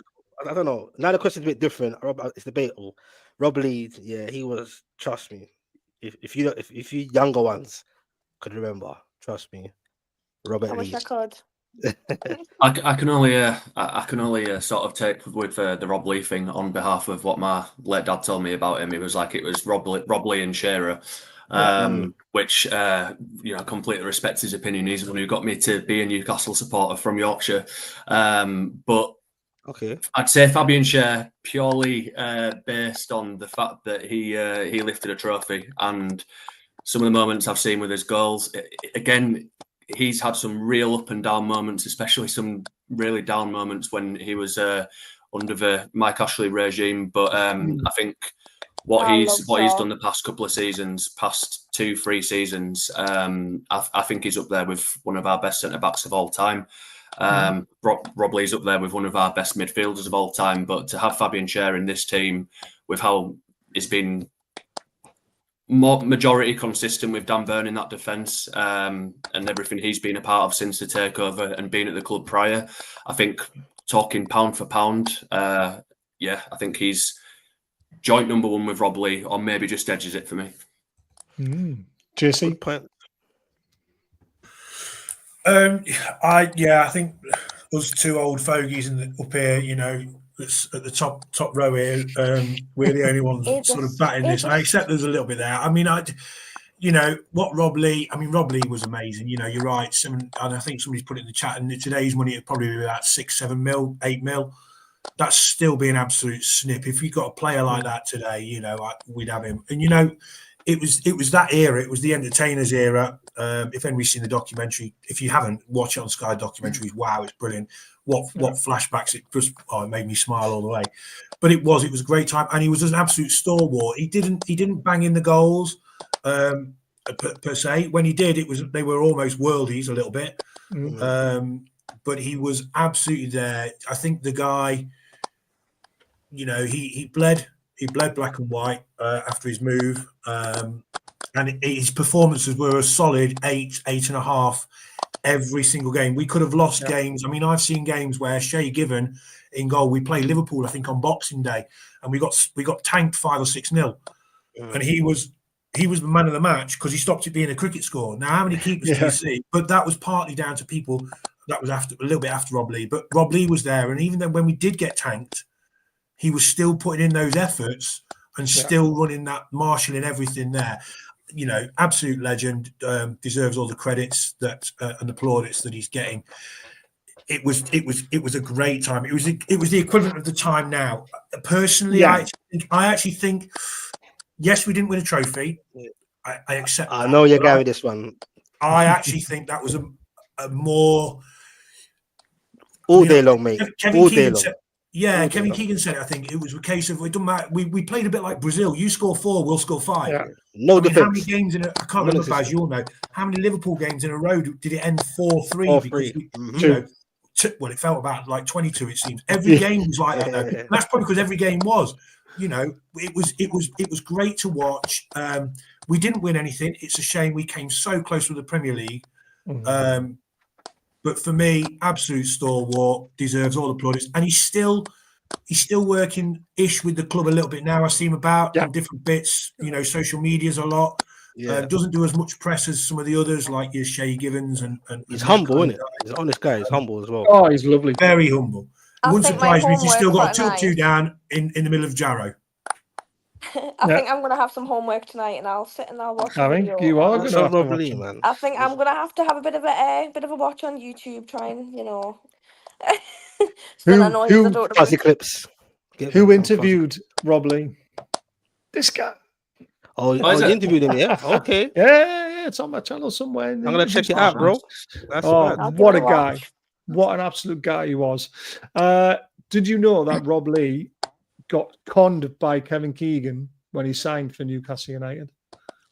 Speaker 7: I don't know. Now the question's a bit different. It's debatable. Rob Lee, yeah, he was. Trust me. If you younger ones could remember, trust me, Robert Lee.
Speaker 6: I wish I could.
Speaker 3: I can only sort of take with the Rob Lee thing on behalf of what my late dad told me about him. It was like it was Rob Lee and Shearer, which completely respect his opinion. He's the one who got me to be a Newcastle supporter from Yorkshire. But
Speaker 7: okay,
Speaker 3: I'd say Fabian Schär purely based on the fact that he lifted a trophy and some of the moments I've seen with his goals. Again, he's had some real up and down moments, especially some really down moments when he was under the Mike Ashley regime. But I think what he's done the past couple of seasons, past 2-3 seasons, I think he's up there with one of our best centre backs of all time. Rob Lee's up there with one of our best midfielders of all time. But to have Fabian Schär in this team, with how he's been more majority consistent with Dan Burn in that defence and everything he's been a part of since the takeover and being at the club prior, I think talking pound for pound, I think he's joint number one with Rob Lee, or maybe just edges it for me.
Speaker 1: JC?
Speaker 4: I think us two old fogies up here, you know, that's at the top row here. We're the only ones sort of batting this. I accept there's a little bit there. I mean, Rob Lee was amazing. You know, you're right. And I think somebody's put it in the chat, and today's money it'd probably be about 6, 7 mil, 8 mil. That's still be an absolute snip. If you got a player like that today, you know, we'd have him. And, you know, it was that era. It was the entertainers era. If anybody's seen the documentary, if you haven't, watch it on Sky Documentaries. Wow, it's brilliant. What flashbacks! It made me smile all the way. But it was a great time, and he was an absolute stalwart. He didn't bang in the goals per se. When he did, they were almost worldies a little bit. But he was absolutely there. I think the guy, you know, he bled black and white after his move, and his performances were a solid 8.5 every single game. We could have lost games. I mean, I've seen games where Shay Given in goal. We played Liverpool, I think, on Boxing Day, and we got tanked 5 or 6-0, and he was the man of the match because he stopped it being a cricket score. Now, how many keepers do you see? But that was partly down to people. That was a little bit after Rob Lee, but Rob Lee was there, and even then when we did get tanked, he was still putting in those efforts and still running that, marshalling everything there. You know, absolute legend, deserves all the credits that and the plaudits that he's getting. It was a great time. It was the equivalent of the time now. Personally, I actually think, yes, we didn't win a trophy. I accept.
Speaker 7: I know you're going with this one.
Speaker 4: I actually think that was a more
Speaker 7: all day long, mate. All day long.
Speaker 4: Kevin Keegan said it. I think it was a case of it doesn't matter. We played a bit like Brazil. You score 4, we'll score 5.
Speaker 1: Yeah.
Speaker 7: No defense.
Speaker 4: How many games I can't remember, as you all know, how many Liverpool games in a row did it end 4-3? Because it felt about like 22. It seems every game was like that. Though. And that's probably because every game was. It was great to watch. We didn't win anything. It's a shame we came so close with the Premier League. But for me, absolute stalwart, deserves all the plaudits, and he's still working-ish with the club a little bit now. I see him about on different bits, social medias a lot. Doesn't do as much press as some of the others, like your Shay Givens and
Speaker 7: he's humble, isn't it? He's an honest guy. He's humble as well.
Speaker 1: Oh, he's lovely.
Speaker 4: Very humble. It wouldn't surprise me if he's still got a 2-2 down in the middle of Jarrow.
Speaker 6: I think I'm gonna have some homework tonight, and I'll sit and I'll watch.
Speaker 1: I think you are going to have to watch him.
Speaker 7: Man.
Speaker 6: I think I'm gonna have to have a bit of a watch on YouTube, try and
Speaker 7: Fuzzy clips.
Speaker 1: Who interviewed Rob Lee? This guy.
Speaker 7: Oh, you interviewed him, yeah? Okay.
Speaker 1: Yeah, it's on my channel somewhere.
Speaker 7: I'm gonna check it out, bro.
Speaker 1: What a guy! What an absolute guy he was. Did you know that Rob Lee got conned by Kevin Keegan when he signed for Newcastle United?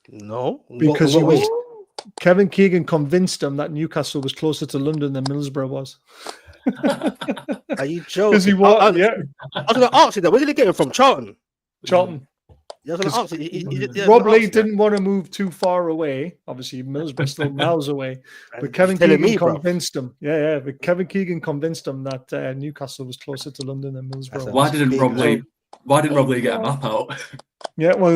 Speaker 7: No,
Speaker 1: because Kevin Keegan convinced him that Newcastle was closer to London than Middlesbrough was.
Speaker 7: Are you joking?
Speaker 1: Because he was,
Speaker 7: I was going to ask you that. Where did he get him from? Charlton. Rob Lee
Speaker 1: didn't want to move too far away. Obviously, Middlesbrough's still miles away. But Kevin Keegan convinced him. But Kevin Keegan convinced him that Newcastle was closer to London than Middlesbrough.
Speaker 3: Why didn't Rob Lee get a map out?
Speaker 1: Yeah, well,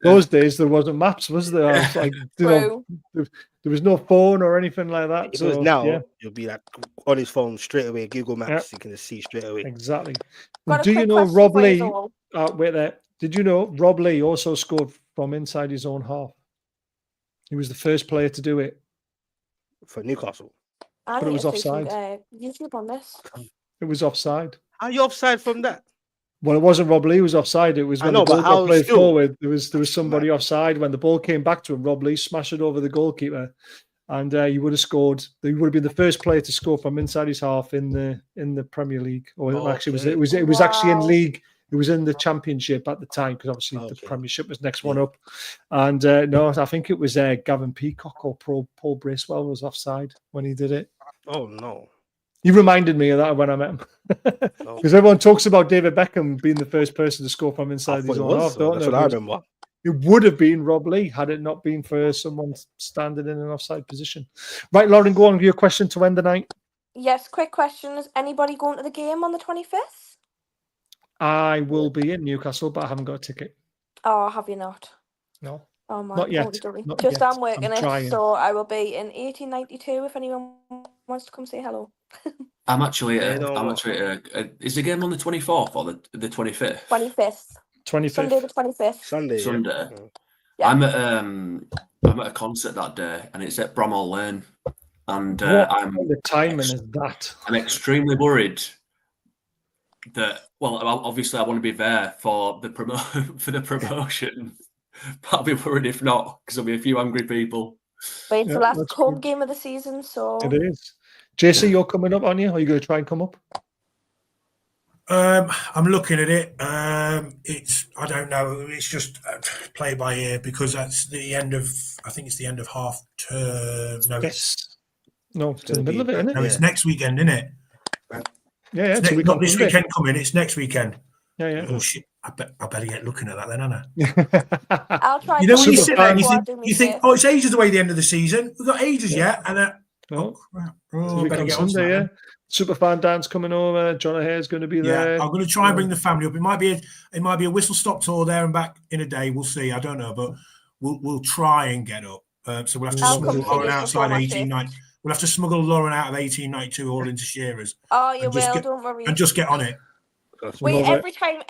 Speaker 1: those days there wasn't maps, was there? I was like, there was no phone or anything like that.
Speaker 7: So now you'll be like on his phone straight away. Google Maps, you can just see straight away.
Speaker 1: Exactly. Do you know Rob Lee? Wait there. Did you know Rob Lee also scored from inside his own half? He was the first player to do it
Speaker 7: for Newcastle.
Speaker 1: But it was offside.
Speaker 6: YouTube on this.
Speaker 1: It was offside.
Speaker 7: How are you offside from that?
Speaker 1: Well, it wasn't Rob Lee who was offside. It was when the ball got played forward. There was somebody offside. When the ball came back to him, Rob Lee smashed it over the goalkeeper, and he would have scored. He would have been the first player to score from inside his half in the Premier League. Or actually, it was actually in league. It was in the Championship at the time because obviously the Premiership was next one up. And no, I think it was Gavin Peacock or Paul Bracewell was offside when he did it.
Speaker 7: Oh no.
Speaker 1: He reminded me of that when I met him. Because everyone talks about David Beckham being the first person to score from inside his own half.
Speaker 7: That's what I remember.
Speaker 1: It would have been Rob Lee had it not been for someone standing in an offside position. Right, Lauren, go on with your question to end the night.
Speaker 6: Yes, quick question. Is anybody going to the game on the 25th?
Speaker 1: I will be in Newcastle, but I haven't got a ticket.
Speaker 6: Oh, have you not?
Speaker 1: No.
Speaker 6: Oh my
Speaker 1: not yet.
Speaker 6: Not just yet. I'm working it, so I will be in 1892 if anyone wants to come say hello.
Speaker 3: I'm actually is the game on the 24th or the 25th?
Speaker 6: 25th. Sunday the 25th.
Speaker 3: Sunday.
Speaker 6: Yeah.
Speaker 3: I'm at a concert that day, and it's at Bramall Lane, and
Speaker 1: the timing is that.
Speaker 3: I'm extremely worried that obviously I want to be there for the promotion. But I'll be worried if not, because there'll be a few angry people.
Speaker 6: But it's the last home game of the season, so
Speaker 1: it is. JC, you're coming up, aren't you? Are you going to try and come up?
Speaker 4: I'm looking at it. I don't know. It's just play by ear because that's the end of. I think it's the end of half term. No, it's
Speaker 1: in the middle of it, isn't it?
Speaker 4: No, it's next weekend, isn't it?
Speaker 1: Yeah.
Speaker 4: It's not this weekend coming. It's next weekend.
Speaker 1: Yeah.
Speaker 4: Oh shit! I better get looking at that then, Anna.
Speaker 6: I'll try.
Speaker 4: You know when you sit there and you think, oh, it's ages away the end of the season. We've got ages yet, and crap. Oh, better get on Sunday,
Speaker 1: yeah. Superfan Dan's coming over. John O'Hare's going to be there.
Speaker 4: I'm going to try and bring the family up. It might be a whistle stop tour there and back in a day. We'll see. I don't know, but we'll try and get up. So we'll have to smuggle Lauren outside 1890. We'll have to smuggle Lauren out of 1892 all into Shearers.
Speaker 6: Oh, you will. Don't worry.
Speaker 4: And just get on it.
Speaker 6: Wait, every time,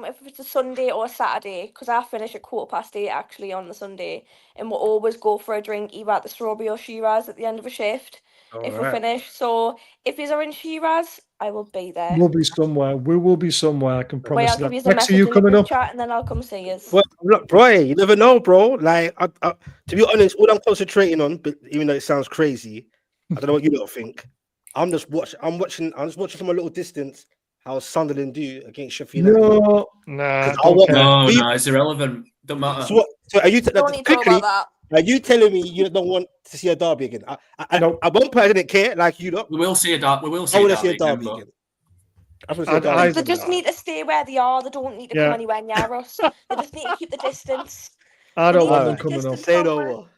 Speaker 6: if it's a Sunday or a Saturday, because I finish at 8:15 actually on the Sunday, and we'll always go for a drink either at the Strawberry or Shiraz at the end of a shift we finish. So if you're in Shiraz, I will be there.
Speaker 1: We'll be somewhere. We will be somewhere. I can promise
Speaker 6: I'll
Speaker 1: that.
Speaker 6: give you the message in the group chat and then I'll come see you.
Speaker 7: Well, look, bro, you never know, bro. Like, to be honest, all I'm concentrating on, but even though it sounds crazy, I don't know what you lot think. I'm just watching from a little distance how Sunderland do against Sheffield United.
Speaker 3: No, it's irrelevant. Don't matter.
Speaker 7: So are you
Speaker 6: don't need to talk about that.
Speaker 7: Are you telling me you don't want to see a derby again?
Speaker 1: Nope.
Speaker 7: At one point, I didn't care. Like you lot.
Speaker 3: We will see a derby. We will
Speaker 7: I
Speaker 3: see
Speaker 7: want
Speaker 3: a
Speaker 7: to see a
Speaker 3: derby
Speaker 7: derby
Speaker 3: again.
Speaker 7: again. I want to see a
Speaker 1: I-
Speaker 7: derby.
Speaker 6: They
Speaker 7: again.
Speaker 6: just need to stay where they are. They don't need to come anywhere near us. They just need to keep the distance.
Speaker 1: I don't
Speaker 6: They
Speaker 1: want
Speaker 6: need
Speaker 1: them
Speaker 6: to keep
Speaker 1: coming
Speaker 6: the
Speaker 1: up.
Speaker 6: distance
Speaker 7: Say
Speaker 6: from
Speaker 7: no
Speaker 6: us.
Speaker 7: more.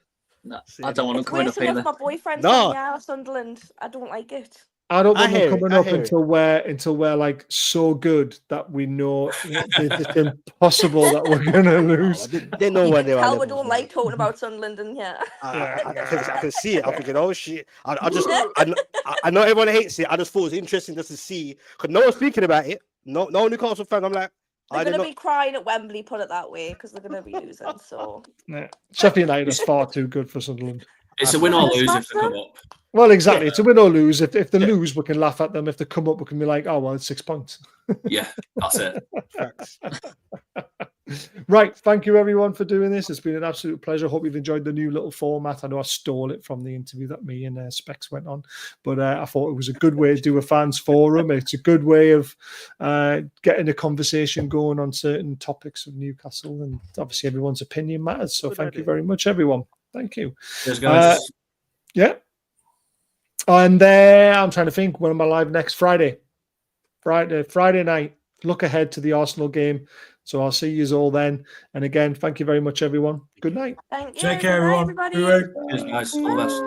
Speaker 5: No,
Speaker 7: Say
Speaker 5: I don't
Speaker 7: no
Speaker 5: want
Speaker 7: more.
Speaker 5: them coming
Speaker 6: Worse
Speaker 5: up
Speaker 6: enough,
Speaker 5: either.
Speaker 6: my boyfriend's
Speaker 7: No.
Speaker 6: from near Sunderland. I don't like it.
Speaker 1: I don't
Speaker 7: I
Speaker 1: want them
Speaker 7: hear it,
Speaker 1: coming
Speaker 7: I
Speaker 1: up
Speaker 7: hear it.
Speaker 1: until we're like so good that we know it's impossible that we're gonna lose.
Speaker 7: They know
Speaker 6: You
Speaker 7: where
Speaker 6: can
Speaker 7: they are.
Speaker 6: tell we don't like talking about Sunderland in here.
Speaker 7: I can see it. I'm thinking, oh shit. I know everyone hates it. I just thought it was interesting just to see because no one's speaking about it. No Newcastle fan. I'm like,
Speaker 6: They're going to be crying at Wembley, put it that way, because they're going to be losing. So
Speaker 1: Sheffield United is far too good for Sunderland.
Speaker 3: It's a win or lose if they come up.
Speaker 1: Well, exactly. It's a win or lose. If they lose, we can laugh at them. If they come up, we can be like, oh, well, it's 6 points.
Speaker 3: Yeah, that's it.
Speaker 1: Right. Thank you, everyone, for doing this. It's been an absolute pleasure. Hope you've enjoyed the new little format. I know I stole it from the interview that me and Specs went on, but I thought it was a good way to do a fans forum. It's a good way of getting a conversation going on certain topics of Newcastle, and obviously everyone's opinion matters. So thank you very much, everyone. Thank you.
Speaker 3: Cheers, guys.
Speaker 1: Yeah. And I'm trying to think, when am I live next? Friday night. Look ahead to the Arsenal game. So I'll see you all then. And again, thank you very much, everyone. Good night.
Speaker 6: thank you.
Speaker 4: Take care,
Speaker 6: Good night,
Speaker 4: everyone.
Speaker 6: everybody.
Speaker 3: Cheers, guys. All the best.